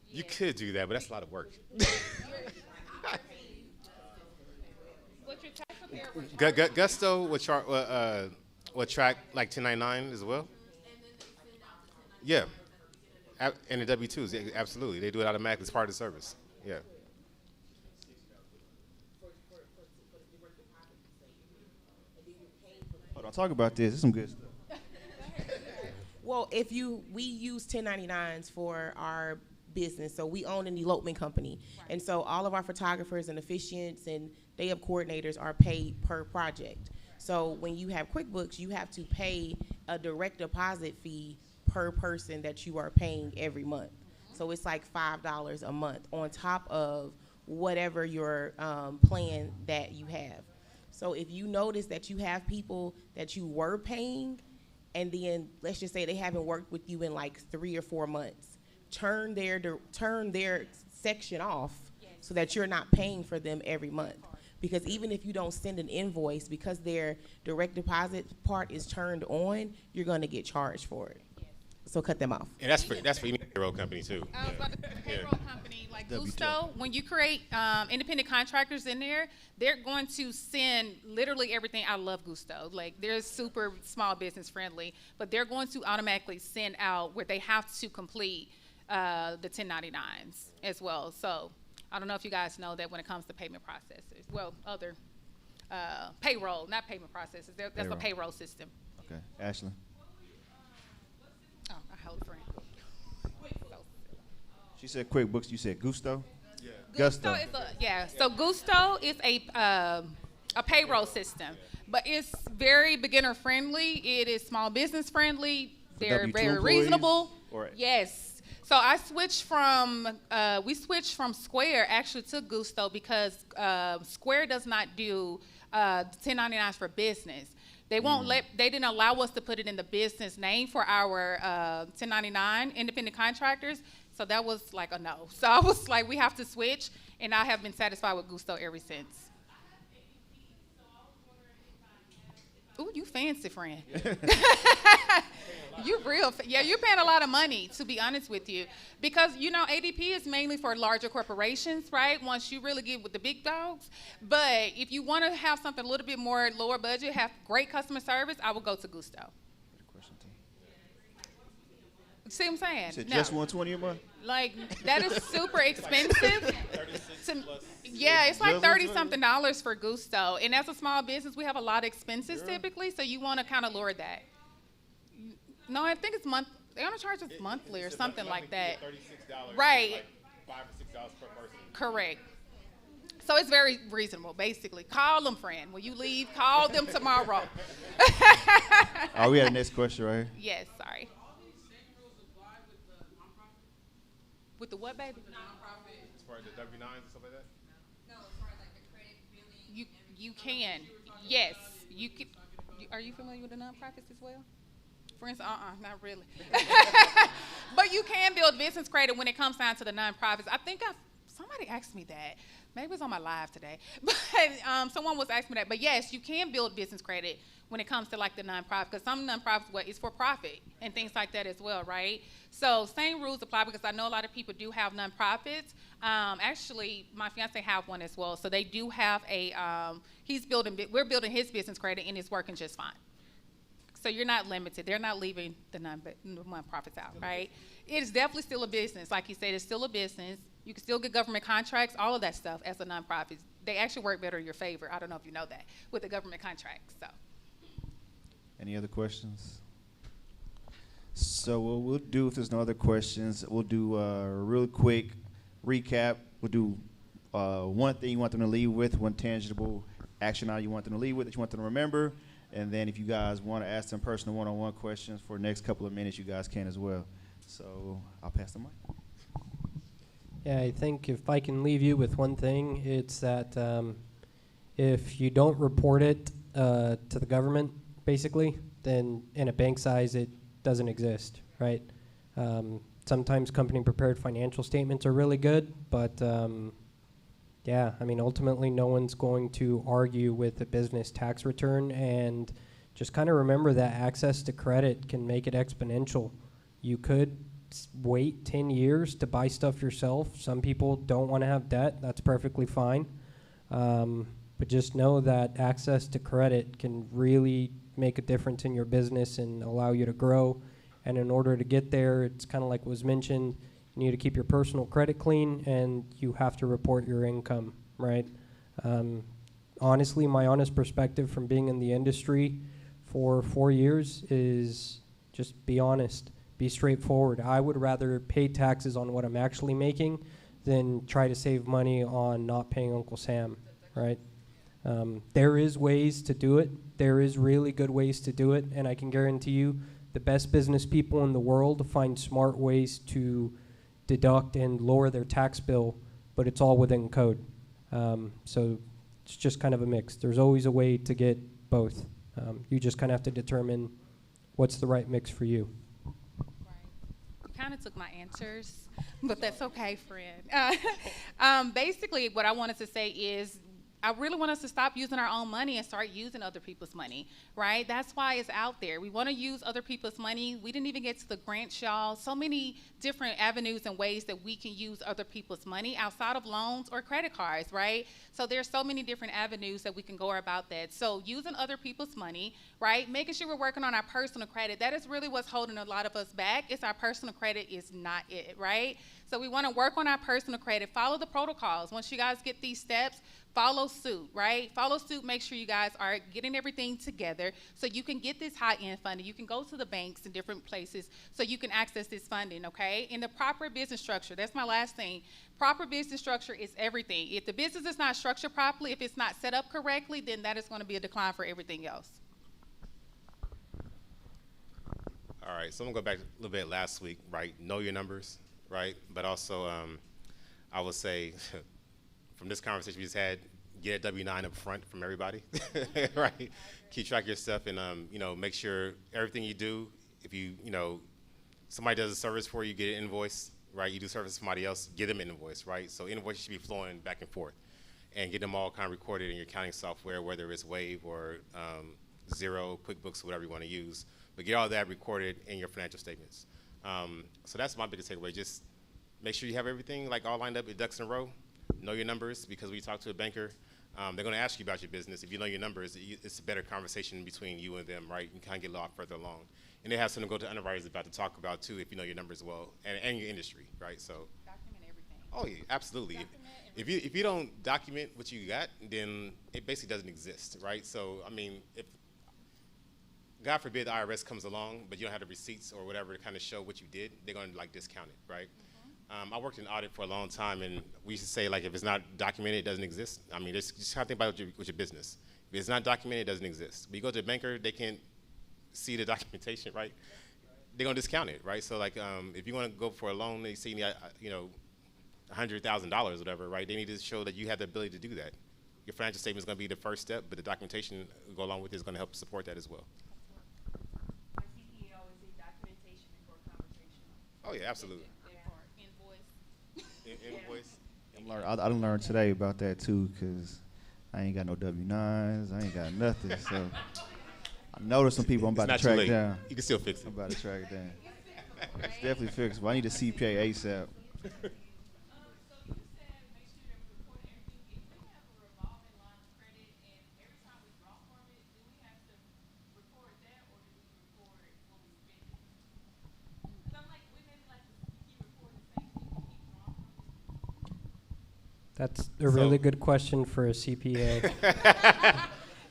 You could do that, but that's a lot of work. What your tax preparer Gusto will track like 1099 as well. Yeah, and the W-2s, absolutely. They do it automatically. It's part of the service. Yeah. Hold on, talk about this. This is some good stuff. Well, we use 1099s for our business, so we own an elopement company, and so all of our photographers and officiants and day-up coordinators are paid per project. So when you have QuickBooks, you have to pay a direct deposit fee per person that you are paying every month. So it's like $5 a month on top of whatever your plan that you have. So if you notice that you have people that you were paying, and then let's just say they haven't worked with you in like 3 or 4 months, turn their section off so that you're not paying for them every month. Because even if you don't send an invoice, because their direct deposit part is turned on, you're going to get charged for it. So cut them off. And that's for any payroll company too. I was about to say, payroll company, like W2. Gusto, when you create independent contractors in there, they're going to send literally everything. I love Gusto. Like, they're super small business friendly, but they're going to automatically send out where they have to complete the 1099s as well. So I don't know if you guys know that when it comes to payment processors, well, other payroll, not payment processors. That's Payroll. a payroll system. Okay, Ashley. Oh, I hold friend. She said QuickBooks. You said Gusto. Gusto is so Gusto is a payroll system, but it's very beginner friendly. It is small business friendly. They're W2 very employees, reasonable. or- Yes. So I switched from we switched from Square actually to Gusto because Square does not do 1099s for business. They won't they didn't allow us to put it in the business name for our 1099 independent contractors. So that was like a no. So I was like, we have to switch, and I have been satisfied with Gusto ever since. Ooh, you fancy, friend. You real, you're paying a lot of money, to be honest with you. Because, ADP is mainly for larger corporations, right? Once you really get with the big dogs. But if you want to have something a little bit more lower budget, have great customer service, I would go to Gusto. See what I'm saying? You said No. just 120 a month? Like, that is super expensive. Yeah, it's like Just $30-something for Gusto. And as a small business, we have a lot of expenses typically, so you want to kind of lower that. No, I think it's they want to charge us monthly or something like that. $36. Right. Like $5 or $6 per person. Correct. So it's very reasonable, basically. Call them, friend. When you leave, call them tomorrow. Oh, we had the next question right here. Yes, sorry. With the what, baby? As far as the W-9s and stuff like that? You can. Yes. You can. Are you familiar with the nonprofits as well? For instance, not really. But you can build business credit when it comes down to the nonprofits. I think somebody asked me that. Maybe it's on my live today. But someone was asking me that. But yes, you can build business credit when it comes to like the nonprofit, because some nonprofits, it's for profit and things like that as well, right? So same rules apply, because I know a lot of people do have nonprofits. Actually, my fiance have one as well. So they do have we're building his business credit, and it's working just fine. So you're not limited. They're not leaving the nonprofits out, right? It is definitely still a business. Like you said, it's still a business. You can still get government contracts, all of that stuff as a nonprofit. They actually work better in your favor. I don't know if you know that, with the government contracts. So. Any other questions? So what we'll do, if there's no other questions, we'll do a real quick recap. We'll do one thing you want them to leave with, one tangible action item you want them to leave with that you want them to remember. And then if you guys want to ask them personal one-on-one questions for the next couple of minutes, you guys can as well. So I'll pass the mic. Yeah, I think if I can leave you with one thing, it's that if you don't report it to the government, basically, then in a bank size, it doesn't exist, right? Sometimes company-prepared financial statements are really good, but yeah, I mean, ultimately, no one's going to argue with a business tax return, and just kind of remember that access to credit can make it exponential. You could wait 10 years to buy stuff yourself. Some people don't want to have debt. That's perfectly fine. But just know that access to credit can really make a difference in your business and allow you to grow. And in order to get there, it's kind of like was mentioned, you need to keep your personal credit clean, and you have to report your income, right? Honestly, my honest perspective from being in the industry for 4 years is just be honest, be straightforward. I would rather pay taxes on what I'm actually making than try to save money on not paying Uncle Sam, right? There is ways to do it. There is really good ways to do it, and I can guarantee you the best business people in the world find smart ways to deduct and lower their tax bill, but it's all within code. So it's just kind of a mix. There's always a way to get both. You just kind of have to determine what's the right mix for you. Right. You kind of took my answers, but that's okay, friend. Basically, what I wanted to say is I really want us to stop using our own money and start using other people's money, right? That's why it's out there. We want to use other people's money. We didn't even get to the grants, y'all. So many different avenues and ways that we can use other people's money outside of loans or credit cards, right? So there's so many different avenues that we can go about that. So using other people's money, right? Making sure we're working on our personal credit. That is really what's holding a lot of us back. It's our personal credit is not it, right? So we want to work on our personal credit. Follow the protocols. Once you guys get these steps, follow suit, right? Follow suit. Make sure you guys are getting everything together so you can get this high-end funding. You can go to the banks and different places so you can access this funding, okay? And the proper business structure, that's my last thing. Proper business structure is everything. If the business is not structured properly, if it's not set up correctly, then that is going to be a decline for everything else. All right, so I'm gonna go back a little bit last week, right? Know your numbers, right? But also, I would say, from this conversation we just had, get a W-9 up front from everybody, right? Keep track of your stuff and, make sure everything you do, if somebody does a service for you, get an invoice, right? You do service for somebody else, get them an invoice, right? So invoices should be flowing back and forth and get them all kind of recorded in your accounting software, whether it's Wave or Xero, QuickBooks, whatever you want to use. But get all that recorded in your financial statements. So that's my biggest takeaway. Just make sure you have everything like all lined up, your ducks in a row. Know your numbers, because when you talk to a banker, they're going to ask you about your business. If you know your numbers, it's a better conversation between you and them, right? You can kind of get a lot further along. And they have something to go to underwriters about to talk about too, if you know your numbers well, and your industry, right? So. Document everything. Oh yeah, absolutely. If you don't document what you got, then it basically doesn't exist, right? So I mean, if God forbid the IRS comes along, but you don't have the receipts or whatever to kind of show what you did, they're going to like discount it, right? I worked in audit for a long time, and we used to say, like, if it's not documented, it doesn't exist. I mean, just kind of think about it with your business. If it's not documented, it doesn't exist. But you go to a banker, they can't see the documentation, right? They're going to discount it, right? So, like, if you want to go for a loan, they see, $100,000 or whatever, right? They need to show that you have the ability to do that. Your financial statement is going to be the first step, but the documentation go along with it is going to help support that as well. My CPA always say documentation before conversation. Oh, yeah, absolutely. Invoice. I done learned today about that too, because I ain't got no W-9s. I ain't got nothing. So I know there's some people I'm about to track down. You can still fix it. I'm about to track it down. It's definitely fixable. I need a CPA ASAP. So you said make sure that we report everything. If we have a revolving line of credit and every time we draw from it, do we have to record that, or do we record when we spend it? Because I'm like, we maybe like to keep recording the same thing we keep drawing from it. That's a really good question for a CPA.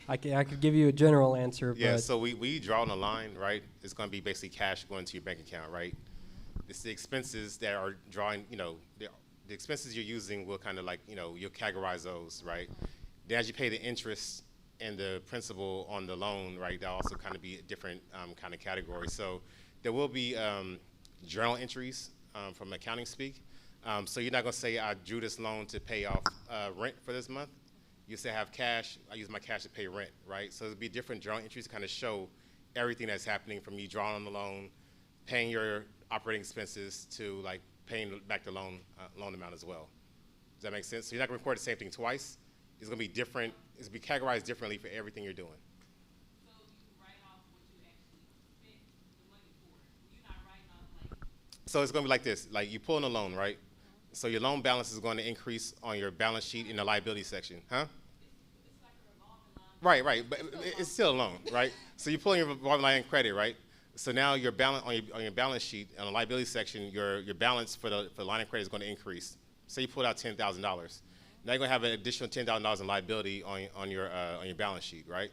I could give you a general answer, Yeah, but so we draw on a line, right? It's going to be basically cash going to your bank account, right? It's the expenses that are drawing, the expenses you're using will kind of like, you'll categorize those, right? Then as you pay the interest and the principal on the loan, right, that'll also kind of be a different kind of category. So there will be journal entries from accounting speak. So you're not going to say, I drew this loan to pay off rent for this month. You say I have cash, I use my cash to pay rent, right? So there'll be different journal entries to kind of show everything that's happening from you drawing on the loan, paying your operating expenses, to like paying back the loan amount as well. Does that make sense? So you're not going to record the same thing twice. It's going to be different. It's going to be categorized differently for everything you're doing. So you write off what you actually spent the money for. You're not writing off like. So it's going to be like this. Like you pull in a loan, right? So your loan balance is going to increase on your balance sheet in the liability section, huh? It's like a revolving line. Right, but it's still a loan, right? So you pull in your revolving line of credit, right? So now your balance on your balance sheet on the liability section, your balance for the line of credit is going to increase. Say you pulled out $10,000. Now you're going to have an additional $10,000 in liability on your balance sheet, right?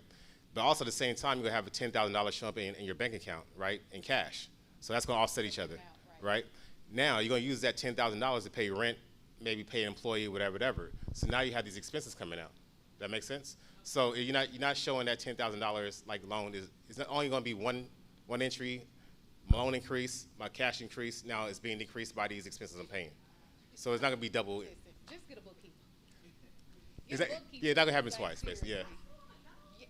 But also at the same time, you're going to have a $10,000 show up in your bank account, right, in cash. So that's going to offset each other, right? Now you're going to use that $10,000 to pay rent, maybe pay an employee, whatever. So now you have these expenses coming out. That makes sense? So you're not showing that $10,000 like loan it's not only going to be one entry, my loan increase, my cash increase. Now it's being decreased by these expenses I'm paying. So it's not going to be double. Just get a bookkeeper. Yeah, that could happen twice, basically. Yeah.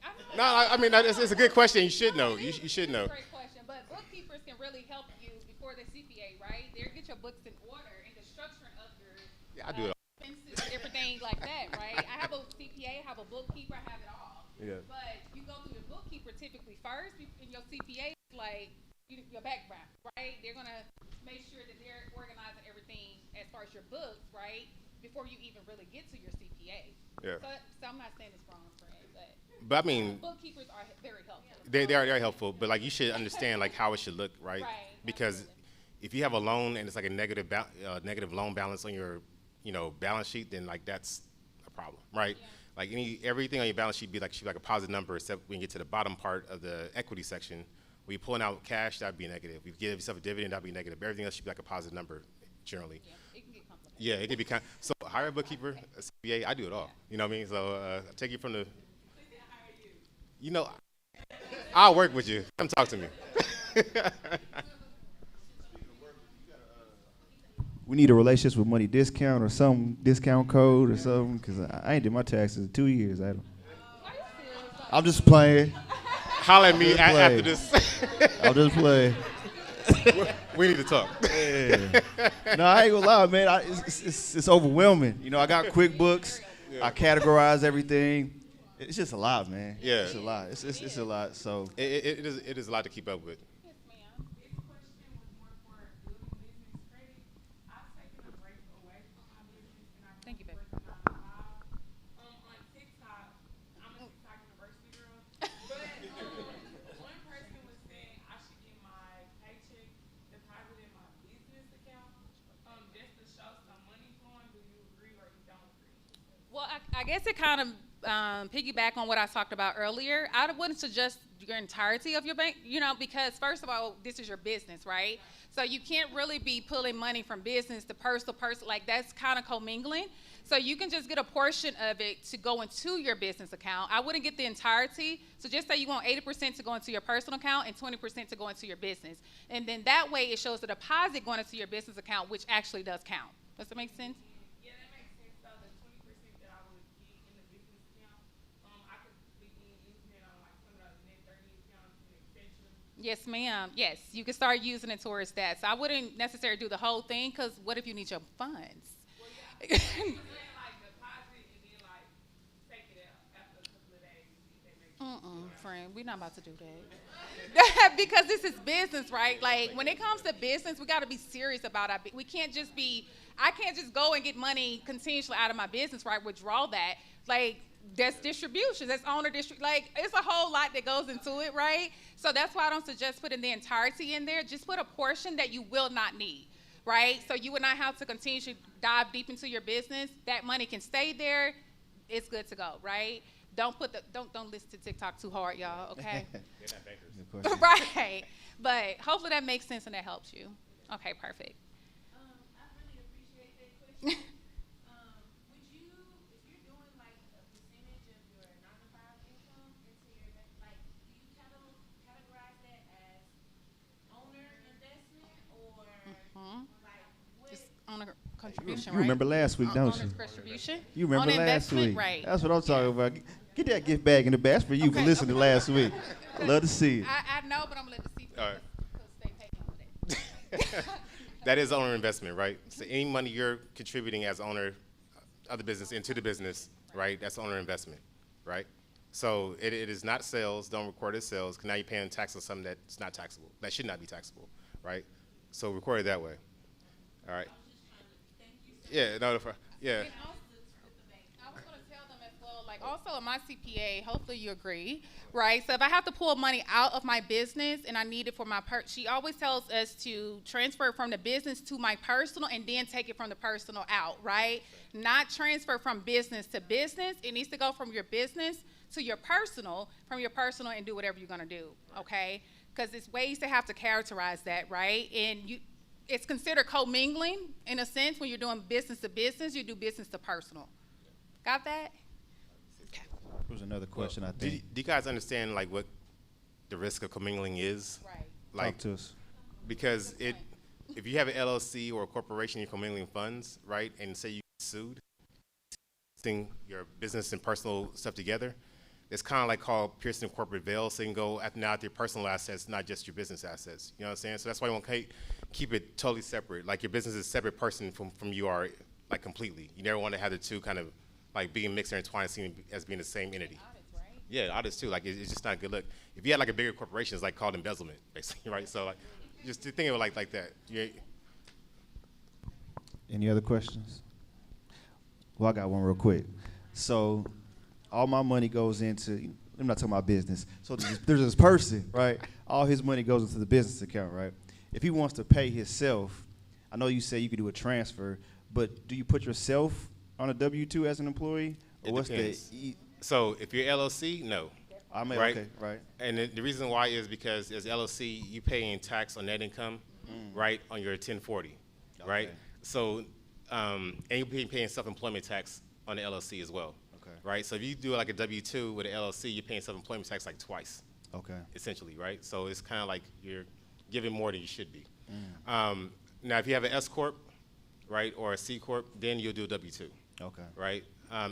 I No, I mean it's a good question. You should know. You should know. Great question, but bookkeepers can really help you before the CPA, right? They'll get your books in order and the structure of your Yeah, I do it. expenses organize everything like that, right? I have a CPA, I have a bookkeeper, I have it all. Yeah. But you go through your bookkeeper typically first, and your CPA is like your background, right? They're gonna make sure that they're organizing everything as far as your books, right? Before you even really get to your CPA. Yeah. So I'm not saying it's wrong, friend, but But I mean, bookkeepers are very helpful. they are very helpful, but like you should understand like how it should look, right? Right, Because absolutely. if you have a loan and it's like a negative loan balance on your, balance sheet, then like that's a problem, right? Yeah. Like everything on your balance sheet should be like a positive number, except when you get to the bottom part of the equity section, when you're pulling out cash, that'd be negative. If you give yourself a dividend, that'd be negative. Everything else should be like a positive number, generally. Yeah, it can get complicated. Yeah, it could be so hire a bookkeeper, a CPA. I do it all. You know what I mean? So I take you from the. I'll work with you. Come talk to me. We need a relationship with money discount or some discount code or something, because I ain't did my taxes in 2 years. I'm just playing. Holler at me after this. I'm just playing. We need to talk. Yeah. No, I ain't gonna lie, man. It's overwhelming. I got QuickBooks. I categorize everything. It's just a lot, man. Yeah. It's a lot. It's a lot. So It is a lot to keep up with. Yes, ma'am. This question was more for building business credit. I've taken a break away from my business and I've Thank you, been baby. working 9 to 5. On TikTok, I'm a TikTok university girl, but one person was saying I should get my paycheck deposited in my business account, just to show some money flowing. Do you agree or you don't agree? Well, I guess it kind of piggyback on what I talked about earlier. I wouldn't suggest your entirety of your bank, because first of all, this is your business, right? So you can't really be pulling money from business to personal, like that's kind of commingling. So you can just get a portion of it to go into your business account. I wouldn't get the entirety. So just say you want 80% to go into your personal account and 20% to go into your business. And then that way it shows the deposit going into your business account, which actually does count. Does that make sense? Yeah, that makes sense. So the 20% that I would get in the business account, I could begin using it on like some of the net 30 accounts and etc. Yes, ma'am. Yes, you can start using it towards that. So I wouldn't necessarily do the whole thing, because what if you need your funds? Well, yeah, like deposit and then like take it out after a couple of days and see if they make sense. Friend, we're not about to do that. Because this is business, right? Like when it comes to business, we got to be serious about it. We can't just I can't just go and get money continuously out of my business, right? Withdraw that. Like that's distribution, that's owner district. Like it's a whole lot that goes into it, right? So that's why I don't suggest putting the entirety in there. Just put a portion that you will not need, right? So you would not have to continue to dive deep into your business. That money can stay there. It's good to go, right? Don't listen to TikTok too hard, y'all, okay? They're not bankers. Right. But hopefully that makes sense and that helps you. Okay, perfect. I really appreciate that question. Would you, if you're doing like a percentage of your 9 to 5 income into your like, do you categorize that as owner investment or like what? Just owner contribution, you right? remember last week, don't Owner's you? contribution? You remember Owner last investment, week? Right. That's what I'm talking about. Get that gift bag in the bag. That's for you for Okay, listening okay. last week. I love to see it. I know, but I'm going to let the CPA All right. because they pay me for that. That is owner investment, right? So any money you're contributing as owner of the business into the business, right? That's owner investment, right? So it is not sales. Don't record it as sales, because now you're paying tax on something that's not taxable. That should not be taxable, right? So record it that way. All right. Yeah. No. Yeah. And also, I was going to tell them as well, like also in my CPA, hopefully you agree, right? So if I have to pull money out of my business and I need it for my she always tells us to transfer from the business to my personal and then take it from the personal out, right? Not transfer from business to business. It needs to go from your business to your personal, from your personal and do whatever you're going to do, okay? Because it's ways to have to characterize that, right? And it's considered commingling in a sense. When you're doing business to business, you do business to personal. Got that? Okay. There was another question, I Do think. you guys understand like what the risk of commingling is? Right. Like, Talk to us. because if you have an LLC or a corporation, you're commingling funds, right? And say you get sued, putting your business and personal stuff together, it's kind of like called piercing corporate veil. So you can go at your personal assets, not just your business assets. You know what I'm saying? So that's why you want to keep it totally separate. Like your business is a separate person from you are like completely. You never want to have the two kind of like being mixed or entwined, seen as being the same entity. Audits, right? Yeah, audits too. Like it's just not a good look. If you had like a bigger corporation, it's like called embezzlement, basically, right? So like, just to think of it like that. You, Any other questions? Well, I got one real quick. So, all my money goes into. I'm not talking about business. So there's this person, right? All his money goes into the business account, right? If he wants to pay himself, I know you say you could do a transfer, but do you put yourself on a W-2 as an employee, or It what's depends. the? so if you're LLC, no. I mean, Right. okay, right. And the reason why is because as LLC, you paying tax on net income, right, on your 1040, right? Okay. So, and you're paying self-employment tax on the LLC as well, Okay. right? So if you do like a W-2 with an LLC, you're paying self-employment tax like twice, Okay. essentially, right? So it's kind of like you're giving more than you should be. Now, if you have an S corp, right, or a C corp, then you'll do a W-2. Okay. Right?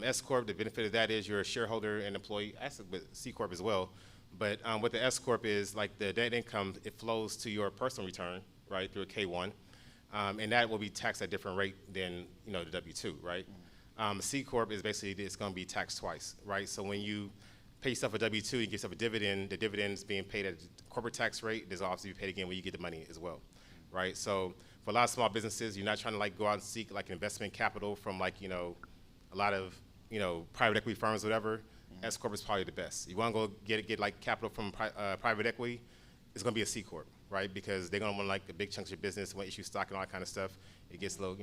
S corp, the benefit of that is you're a shareholder and employee. Actually, with C corp as well. But what the S corp is, like the net income, it flows to your personal return, right, through a K1, and that will be taxed at a different rate than the W-2, right? C corp is basically it's going to be taxed twice, right? So when you pay yourself a W-2, you give yourself a dividend. The dividend is being paid at the corporate tax rate. There's obviously be paid again when you get the money as well, right? So for a lot of small businesses, you're not trying to like go out and seek like investment capital from like a lot of private equity firms, whatever. S corp is probably the best. You want to go get like capital from private equity, it's going to be a C corp, right? Because they're going to want like a big chunk of your business, want to issue stock and all that kind of stuff. It gets a little,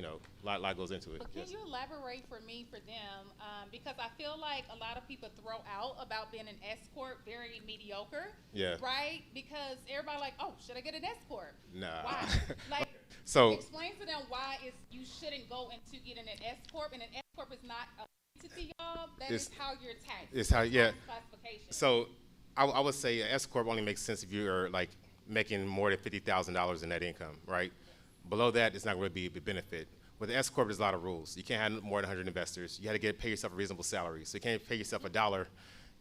a lot goes into it. But can you elaborate for me, for them, because I feel like a lot of people throw out about being an S corp very mediocre, Yeah. right? Because everybody like, oh, should I get an S corp? Nah. Why? Like, So explain to them why you shouldn't go into getting an S corp, and an S corp is not a entity, y'all. That is how you're taxed. It's how, yeah. Classification. So I would say an S corp only makes sense if you're like making more than $50,000 in net income, right? Below that, it's not going to be a benefit. With the S corp, there's a lot of rules. You can't have more than 100 investors. You had to pay yourself a reasonable salary. So you can't pay yourself $1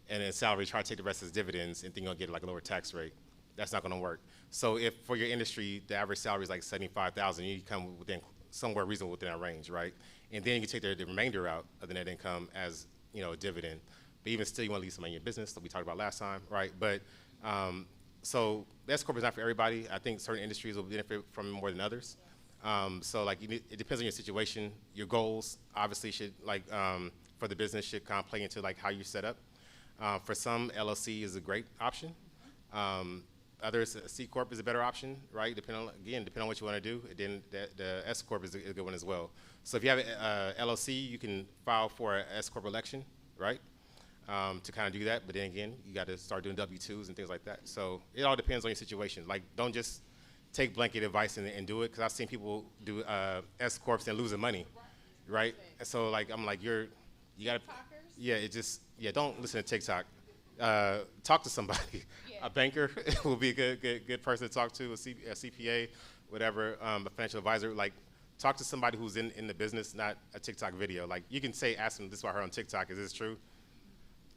and then salary, try to take the rest as dividends and think you're going to get like a lower tax rate. That's not going to work. So if for your industry, the average salary is like $75,000, you come within somewhere reasonable within that range, right? And then you can take the remainder out of the net income as a dividend. But even still, you want to leave some money in your business, like we talked about last time, right? But so the S corp is not for everybody. I think certain industries will benefit from it more than others. So like it depends on your situation. Your goals obviously should for the business should kind of play into like how you set up. For some, LLC is a great option. Others, C corp is a better option, right? Depending on what you want to do. And then the S corp is a good one as well. So if you have a LLC, you can file for an S corp election, right? To kind of do that, but then again, you got to start doing W-2s and things like that. So it all depends on your situation. Like, don't just take blanket advice and do it, because I've seen people do S corps and losing money, right? And so like I'm like you got to don't listen to TikTok. Talk to somebody. A banker will be a good person to talk to, a CPA, whatever, a financial advisor. Like, talk to somebody who's in the business, not a TikTok video. Like, you can ask them, this is what I heard on TikTok, is this true?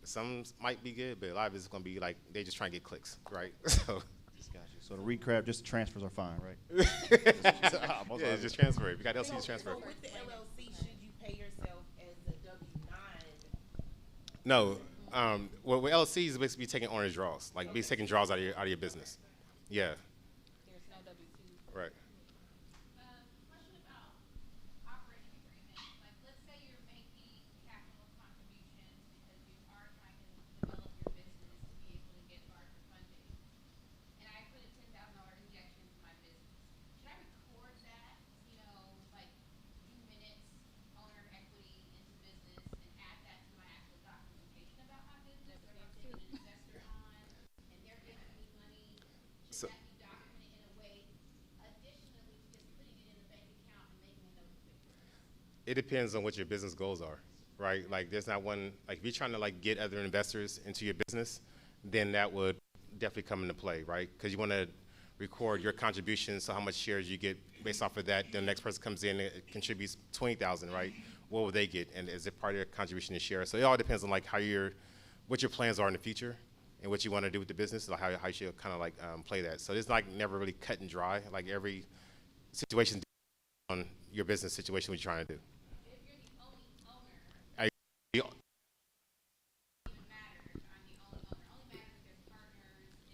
Some might be good, but a lot of it's going to be like, they just trying to get clicks, right? So. Just got you. So the recap, just transfers are fine, right? Yeah, just transfer it. If you got LC, just transfer So it. with the LLC, should you pay yourself as a W-9? No. Well, with LLC is basically taking owner's draws, like be taking draws out of your business. Yeah. There's no W-2. Right. Question about operating agreement. Like, let's say you're making capital contributions because you are trying to develop your business to be able to get larger funding. And I put a $10,000 injection into my business. Should I record that, like do minutes, owner equity into business, and add that to my actual documentation about my business, or if I'm taking an investor on and they're giving me money? So- Should that be documented in a way additionally to just putting it in the bank account and making a note of it? It depends on what your business goals are, right? Like, there's not one, like, if you're trying to like get other investors into your business, then that would definitely come into play, right? Because you want to record your contributions, so how much shares you get based off of that. Then the next person comes in and contributes 20,000, right? What will they get? And is it part of their contribution to share? So it all depends on like what your plans are in the future and what you want to do with the business, like how you should kind of like play that. So it's like never really cut and dry. Like every situation on your business situation, what you're trying to do. Is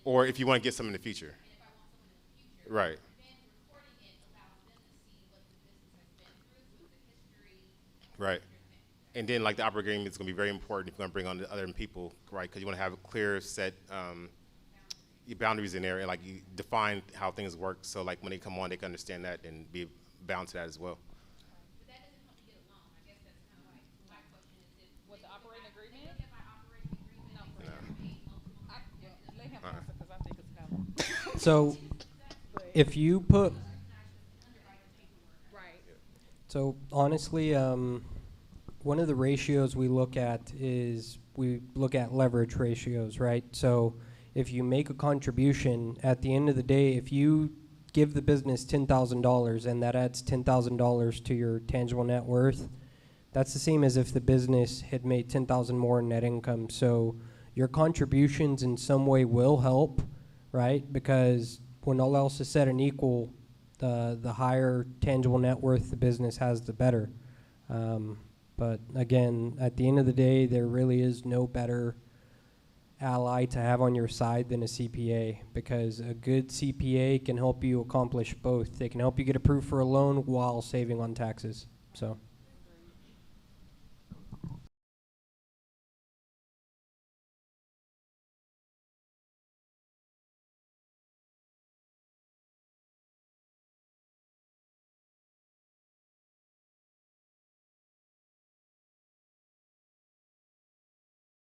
Or if you want to get some in the future. And if I want someone in the future. Right. Then recording it allows them to see what the business has been through, so the history. Right. And then, like, the operating agreement is going to be very important if you're going to bring on the other people, right? Because you want to have a clear set your boundaries in there, and like you define how things work. So, like, when they come on, they can understand that and be bound to that as well. But that doesn't help me get a loan. I guess that's kind of like my question is if. With the operating agreement? They look at my operating agreement. No. They say No. I'm paying multiple. Let him Uh-uh. answer because I think it's valid. So if you put, Right. so honestly, one of the ratios we look at is we look at leverage ratios, right? So if you make a contribution, at the end of the day, if you give the business $10,000 and that adds $10,000 to your tangible net worth, that's the same as if the business had made $10,000 more in net income. So your contributions in some way will help, right? Because when all else is said and equal, the higher tangible net worth the business has, the better. But again, at the end of the day, there really is no better ally to have on your side than a CPA, because a good CPA can help you accomplish both. They can help you get approved for a loan while saving on taxes. So.